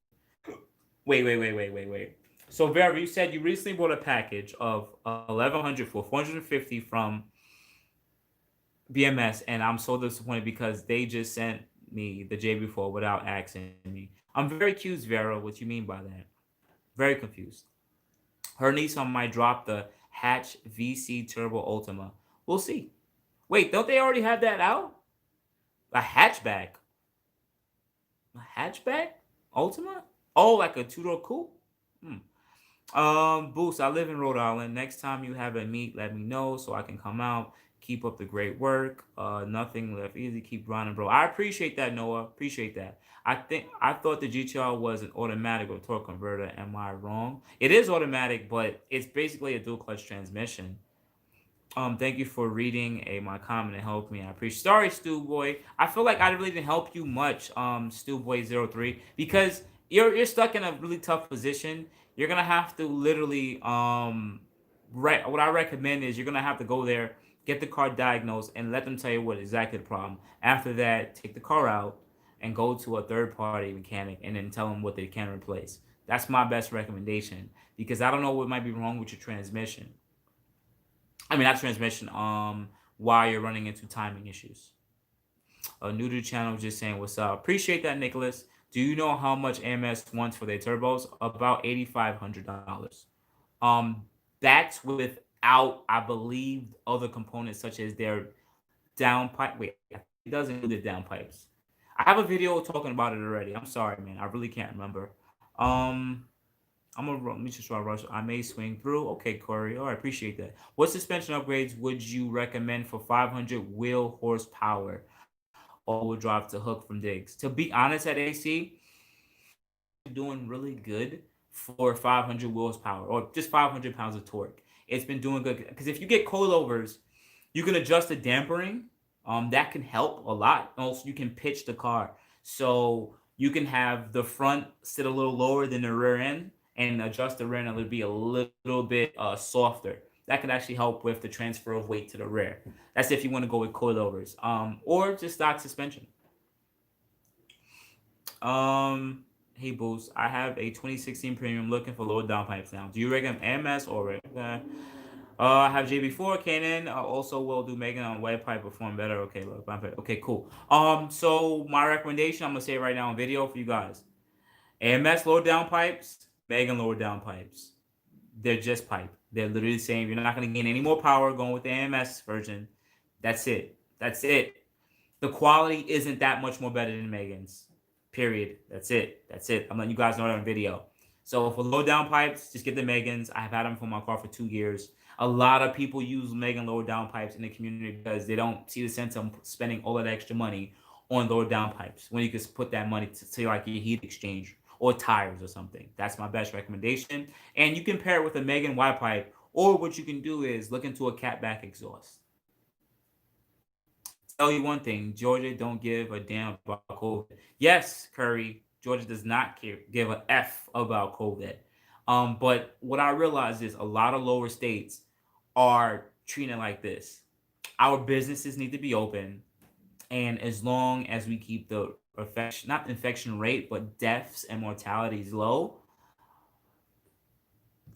Wait. So Vera, you said you recently bought a package of 1100 for 450 from BMS, and I'm so disappointed because they just sent me the day before without asking me. I'm very confused, Vera. What you mean by that? Very confused. Her Nissan might drop the Hatch VC Turbo Ultima. We'll see. Wait, don't they already have that out? A hatchback. A hatchback? Ultima? Oh, like a two-door coupe? Boost, I live in Rhode Island. Next time you have a meet, let me know so I can come out. Keep up the great work. Nothing left easy. Keep running, bro. I appreciate that, Noah. Appreciate that. I thought the GTR was an automatic or torque converter. Am I wrong? It is automatic, but it's basically a dual clutch transmission. Thank you for reading my comment and helping me. I appreciate. Sorry, Stu Boy. I feel like I really didn't help you much, Stu Boy 03, because you're stuck in a really tough position. You're gonna have to literally what I recommend is you're gonna have to go there, get the car diagnosed, and let them tell you what exactly the problem. After that, take the car out and go to a third party mechanic and then tell them what they can replace. That's my best recommendation because I don't know what might be wrong with your transmission. I mean, not transmission. Why you're running into timing issues. New to the channel, just saying what's up. Appreciate that, Nicholas. Do you know how much AMS wants for their turbos? About $8,500. That's without, I believe, other components such as their downpipe. Wait, it doesn't include the downpipes. I have a video talking about it already. I'm sorry, man. I really can't remember. Let me just try to rush. I may swing through. Okay, Corey. All right, appreciate that. What suspension upgrades would you recommend for 500 wheel horsepower? All-wheel drive to hook from digs. To be honest, at AC, doing really good for 500 horsepower or just 500 pounds of torque. It's been doing good because if you get coilovers, you can adjust the dampering. That can help a lot. Also, you can pitch the car, so you can have the front sit a little lower than the rear end and adjust the rear end a little, be a little bit softer. That can actually help with the transfer of weight to the rear. That's if you want to go with coilovers, or just stock suspension. Hey Boost, I have a 2016 Premium looking for lower downpipes now. Do you recommend MS or regular? I have JB4 Canon. Also will do Megan on YPIPE perform better. Okay, look, okay, cool. So my recommendation, I'm gonna say it right now on video for you guys. AMS lower downpipes, Megan lower downpipes. They're just pipe. They're literally the same. You're not gonna gain any more power going with the AMS version. That's it. That's it. The quality isn't that much more better than Megan's. Period. That's it. That's it. I'm letting you guys know that on video. So for low down pipes, just get the Megans. I have had them for my car for 2 years. A lot of people use Megan lower down pipes in the community because they don't see the sense of spending all that extra money on lower down pipes when you can put that money to like your heat exchange or tires or something. That's my best recommendation. And you can pair it with a Megan Y pipe, or what you can do is look into a CATBACK exhaust. Tell you one thing, Georgia don't give a damn about COVID. Yes, Curry, Georgia does not give a F about COVID. But what I realize is a lot of lower states are treating it like this. Our businesses need to be open, and as long as we keep the infection, not infection rate, but deaths and mortalities low,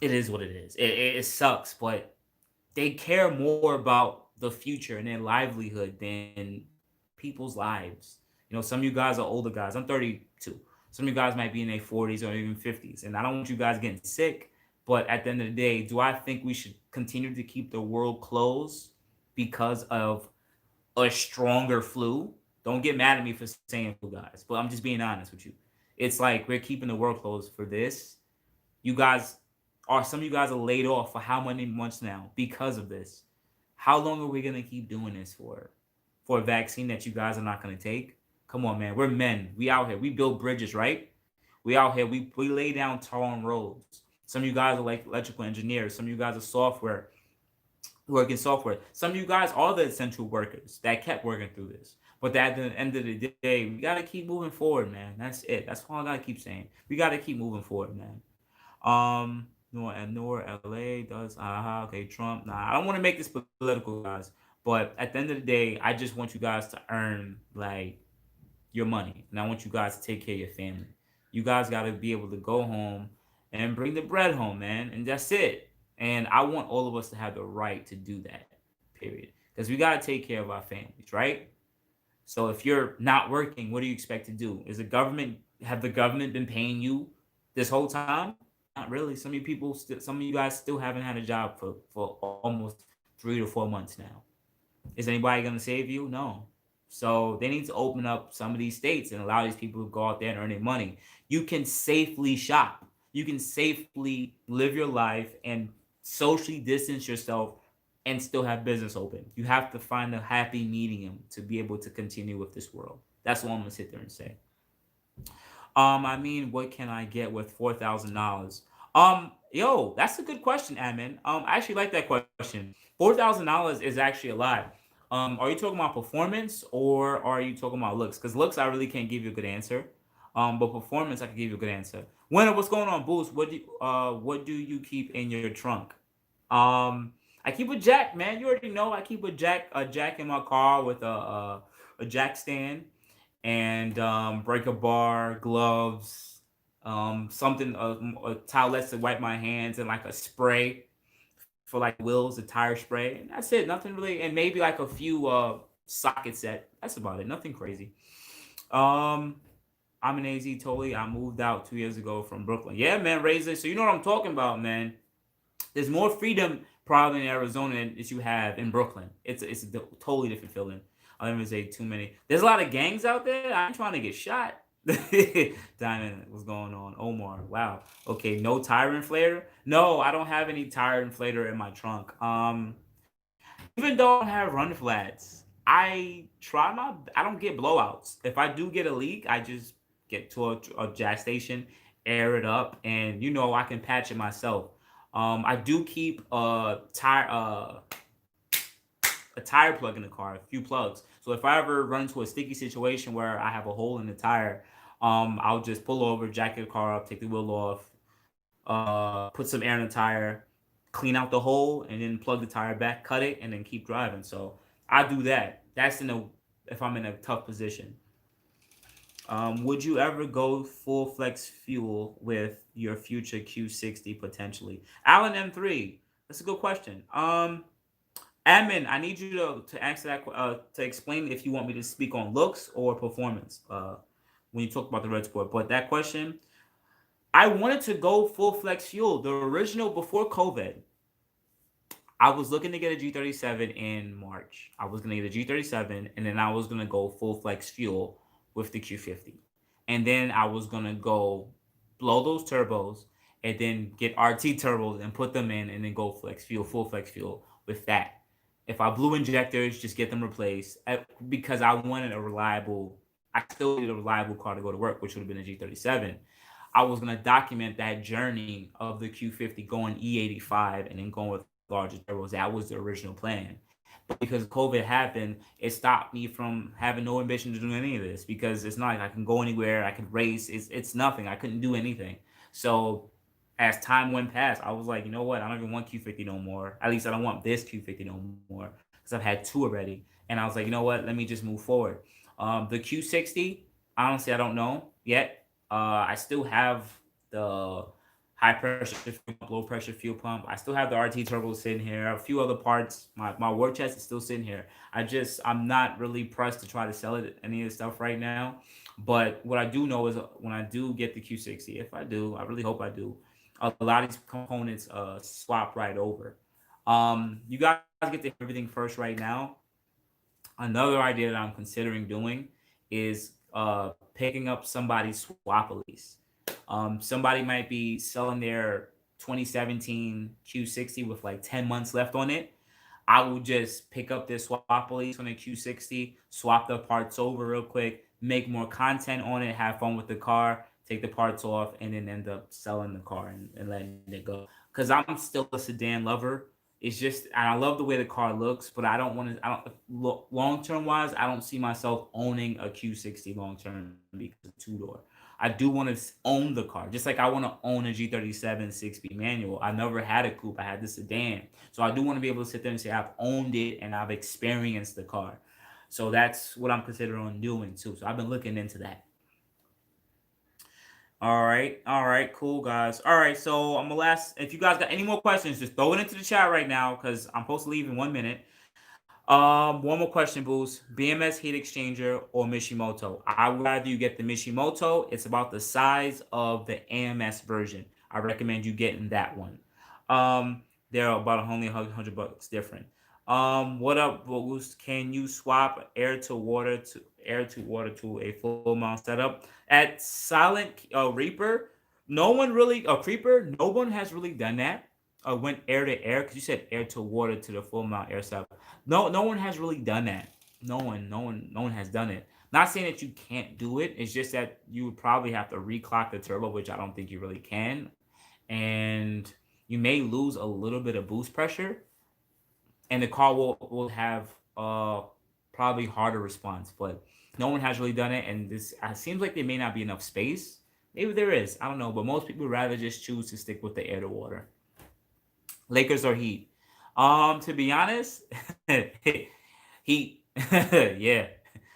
it is what it is. It sucks, but they care more about the future and their livelihood than people's lives. You know, some of you guys are older guys. I'm 32. Some of you guys might be in their 40s or even 50s. And I don't want you guys getting sick. But at the end of the day, do I think we should continue to keep the world closed because of a stronger flu? Don't get mad at me for saying flu, guys. But I'm just being honest with you. It's like we're keeping the world closed for this. You guys some of you guys are laid off for how many months now because of this? How long are we gonna keep doing this for? For a vaccine that you guys are not gonna take? Come on, man. We're men. We out here. We build bridges, right? We out here. We lay down tar roads. Some of you guys are like electrical engineers. Some of you guys are software working software. Some of you guys are the essential workers that kept working through this. But at the end of the day, we gotta keep moving forward, man. That's it. That's all I gotta keep saying. We gotta keep moving forward, man. Nor LA does. Okay, Trump. Nah, I don't want to make this political, guys. But at the end of the day, I just want you guys to earn like your money, and I want you guys to take care of your family. You guys got to be able to go home and bring the bread home, man, and that's it. And I want all of us to have the right to do that. Period. Because we got to take care of our families, right? So if you're not working, what do you expect to do? Have the government been paying you this whole time? Not really. Some of you guys still haven't had a job for almost 3 to 4 months now. Is anybody gonna save you? No. So they need to open up some of these states and allow these people to go out there and earn their money. You can safely shop. You can safely live your life and socially distance yourself and still have business open. You have to find a happy medium to be able to continue with this world. That's what I'm gonna sit there and say. I mean, what can I get with $4,000? Yo, that's a good question, Admin. I actually like that question. $4,000 is actually a lot. Are you talking about performance or are you talking about looks? Because looks, I really can't give you a good answer. But performance, I can give you a good answer. Winner, what's going on, Boost? What do you keep in your trunk? I keep a jack, man. You already know I keep a jack in my car with a jack stand and breaker bar, gloves, something, a towelette to wipe my hands, and like a spray for like wheels, a tire spray. And that's it. Nothing really, and maybe like a few socket set. That's about it. Nothing crazy. Um, I'm an AZ totally. I moved out 2 years ago from Brooklyn. Yeah, man, Razor. So you know what I'm talking about, man. There's more freedom probably in Arizona as you have in Brooklyn. It's a totally different feeling. I don't even say too many. There's a lot of gangs out there. I'm trying to get shot. Diamond, what's going on? Omar, wow. Okay, no tire inflator. No, I don't have any tire inflator in my trunk. Even though I don't have run flats, I don't get blowouts. If I do get a leak, I just get to a gas station, air it up, and I can patch it myself. I do keep a tire plug in the car, a few plugs. So if I ever run into a sticky situation where I have a hole in the tire, I'll just pull over, jack the car up, take the wheel off, put some air in the tire, clean out the hole, and then plug the tire back, cut it, and then keep driving. So I do that. That's in a if I'm in a tough position. Would you ever go full flex fuel with your future Q60 potentially? Alan M3. That's a good question. Admin, I need you to answer that to explain if you want me to speak on looks or performance when you talk about the red sport. But that question, I wanted to go full flex fuel. The original before COVID, I was looking to get a G37 in March. I was gonna get a G37, and then I was gonna go full flex fuel with the Q50, and then I was gonna go blow those turbos, and then get RT turbos and put them in, and then go flex fuel, full flex fuel with that. If I blew injectors, just get them replaced because I wanted a reliable. I still needed a reliable car to go to work, which would have been a G37. I was gonna document that journey of the Q50 going E85 and then going with larger turbos. That was the original plan. But because COVID happened, it stopped me from having no ambition to do any of this because it's not like I can go anywhere, I can race. It's nothing. I couldn't do anything. So as time went past, I was like, you know what? I don't even want Q50 no more. At least I don't want this Q50 no more because I've had two already. And I was like, you know what? Let me just move forward. The Q60, honestly, I don't know yet. I still have the high pressure fuel pump, low pressure fuel pump. I still have the RT turbo sitting here. A few other parts. My war chest is still sitting here. I'm not really pressed to try to sell it any of the stuff right now. But what I do know is when I do get the Q60, if I do, I really hope I do. A lot of these components swap right over. You guys get to hear everything first right now. Another idea that I'm considering doing is picking up somebody's swap lease. Somebody might be selling their 2017 Q60 with like 10 months left on it. I will just pick up this swap lease on the Q60, swap the parts over real quick, make more content on it, have fun with the car, take the parts off, and then end up selling the car and letting it go. Because I'm still a sedan lover. It's just, and I love the way the car looks, but I don't want to. I don't long term wise. I don't see myself owning a Q60 long term because it's two door. I do want to own the car, just like I want to own a G37 6-speed manual. I never had a coupe. I had the sedan, so I do want to be able to sit there and say I've owned it and I've experienced the car. So that's what I'm considering doing too. So I've been looking into that. All right, cool guys. All right, so I'm gonna last. If you guys got any more questions, just throw it into the chat right now because I'm supposed to leave in 1 minute. One more question, Boost. BMS heat exchanger or Mishimoto? I would rather you get the Mishimoto. It's about the size of the AMS version. I recommend you getting that one. They're about only $100 different. What up, Boost? Can you swap air to water to a full mount setup at Silent Reaper? No one really a Creeper. No one has really done that. Went air to air because you said air to water to the full mount air setup. No one has really done that. No one has done it. Not saying that you can't do it. It's just that you would probably have to reclock the turbo, which I don't think you really can, and you may lose a little bit of boost pressure, and the car will have probably harder response. But no one has really done it, and this it seems like there may not be enough space. Maybe there is. I don't know, but most people would rather just choose to stick with the air to water. Lakers or Heat? To be honest, Heat. Yeah.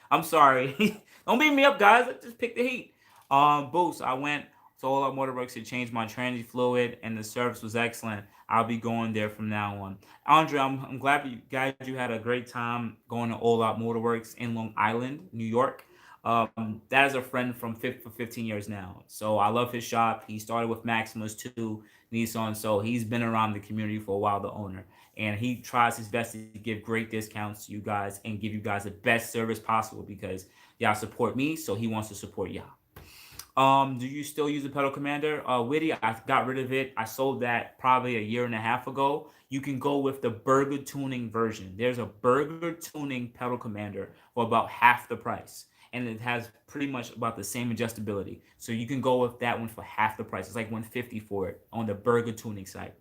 I'm sorry. Don't beat me up, guys. I just pick the Heat. Boost. I went to All Out Motorworks to change my transit fluid, and the service was excellent. I'll be going there from now on. Andre, I'm glad you guys you had a great time going to All Out Motorworks in Long Island, New York. That is a friend for 15 years now. So I love his shop. He started with Maximus too, Nissan. So he's been around the community for a while, the owner. And he tries his best to give great discounts to you guys and give you guys the best service possible because y'all support me. So he wants to support y'all. Do you still use the pedal commander? Witty, I got rid of it. I sold that probably a year and a half ago. You can go with the Burger tuning version. There's a Burger tuning pedal commander for about half the price. and it has pretty much about the same adjustability. So you can go with that one for half the price. It's like 150 for it on the Burger Tuning site.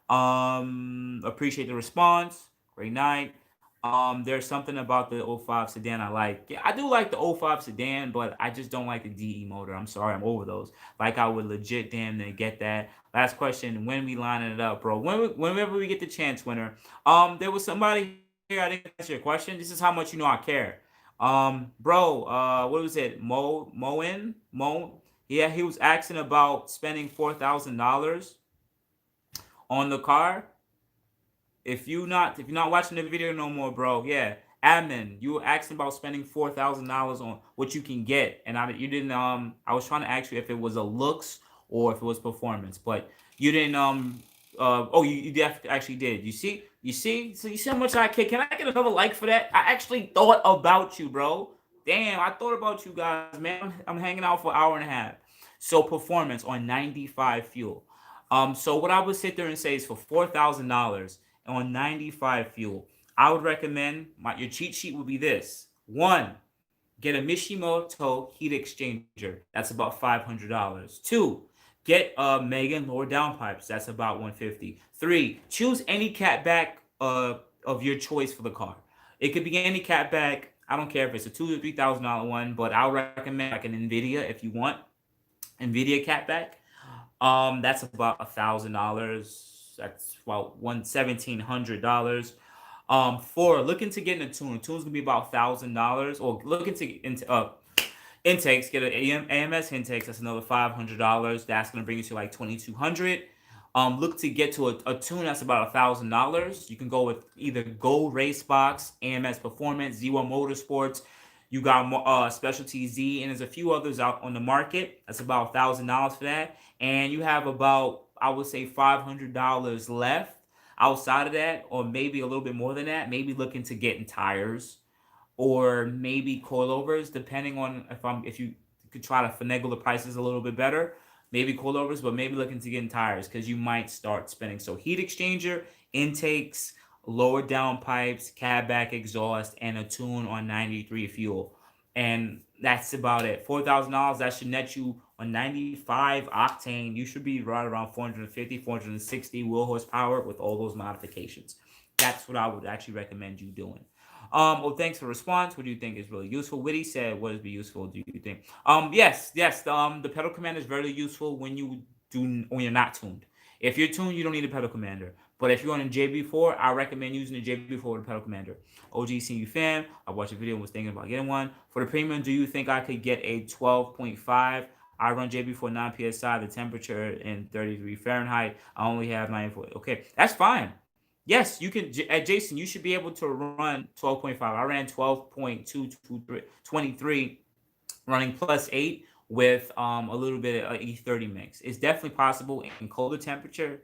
Appreciate the response. Great night. There's something about the '05 sedan I like. Yeah, I do like the '05 sedan, but I just don't like the DE motor. I'm sorry, I'm over those. Like I would legit damn near get that. Last question: when we lining it up, bro? Whenever we get the chance, winner. There was somebody here. I didn't answer your question. This is how much you know I care. Bro. What was it? Mo. Yeah, he was asking about spending $4,000 on the car. If you're not watching the video no more, bro, yeah, admin, you were asking about spending $4,000 on what you can get, and you didn't. I was trying to ask you if it was a looks or if it was performance, but you didn't. Oh, actually did. So you see how much I can. Can I get another like for that? I actually thought about you, bro. Damn, I thought about you guys, man. I'm hanging out for an hour and a half. So performance on 95 fuel. So what I would sit there and say is for $4,000 on 95 fuel, I would recommend your cheat sheet would be this. One, get a Mishimoto heat exchanger. That's about $500. Two, get a Megan lower downpipes. That's about $150. Three, choose any CATBACK of your choice for the car. It could be any CATBACK. I don't care if it's a $2,000 to $3,000 one, but I would recommend like an Nvidia if you want Nvidia CATBACK. That's about $1,000. That's about $1,700. For looking to get in a tune. A tune's gonna be about $1,000. Or looking to into intakes, get an AMS intakes. That's another $500. That's gonna bring you to like 2,200. Look to get to a tune that's about $1,000. You can go with either Go Race Box, AMS Performance, Z1 Motorsports. You got Specialty Z, and there's a few others out on the market. That's about $1,000 for that, and you have about, I would say, $500 left outside of that, or maybe a little bit more than that. Maybe looking to get in tires, or maybe coilovers, depending on if you could try to finagle the prices a little bit better. Maybe coilovers, but maybe looking to get in tires because you might start spending. So heat exchanger, intakes, lower down pipes, CATBACK exhaust, and a tune on 93 fuel. And that's about it. $4,000, that should net you on 95 octane. You should be right around 450, 460 wheel horsepower with all those modifications. That's what I would actually recommend you doing. Well, thanks for the response. What do you think is really useful? Witty said, "What is be useful? Do you think?" Yes. The pedal commander is very useful when you're not tuned. If you're tuned, you don't need a pedal commander. But if you're on a JB4, I recommend using the JB4 with a pedal commander. OG CU fan, I watched a video and was thinking about getting one. For the premium, do you think I could get a 12.5? I run JB4 9 PSI, the temperature in 33 Fahrenheit. I only have 94. Okay, that's fine. Yes, you can. Jason, you should be able to run 12.5. I ran 12.223 running +8 with a little bit of E30 mix. It's definitely possible in colder temperature.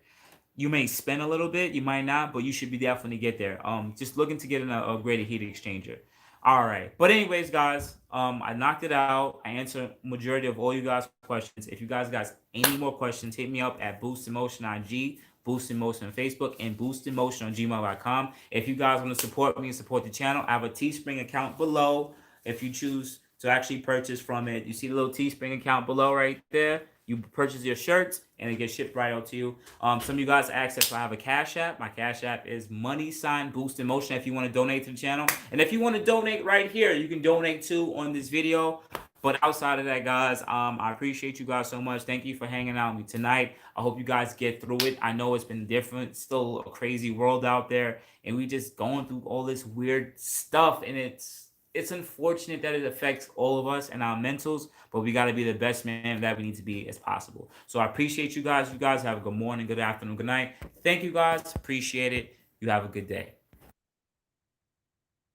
You may spin a little bit, you might not, but you should be definitely get there. Just looking to get in a greater heat exchanger. All right, but anyways, guys, I knocked it out. I answered majority of all you guys' questions. If you guys got any more questions, hit me up at boostinmotion on IG, boostinmotion on Facebook, and boostinmotion on gmail.com. If you guys want to support me and support the channel, I have a Teespring account below. If you choose to actually purchase from it, you see the little Teespring account below right there. You purchase your shirts and it gets shipped right out to you. Some of you guys asked if I have a Cash App. My Cash App is #BoostinMotion if you want to donate to the channel. And if you want to donate right here, you can donate too on this video. But outside of that, guys, I appreciate you guys so much. Thank you for hanging out with me tonight. I hope you guys get through it. I know it's been different. Still a crazy world out there. And we just going through all this weird stuff. And it's unfortunate that it affects all of us and our mentals, but we got to be the best man that we need to be as possible. So I appreciate you guys. You guys have a good morning, good afternoon, good night. Thank you guys. Appreciate it. You have a good day.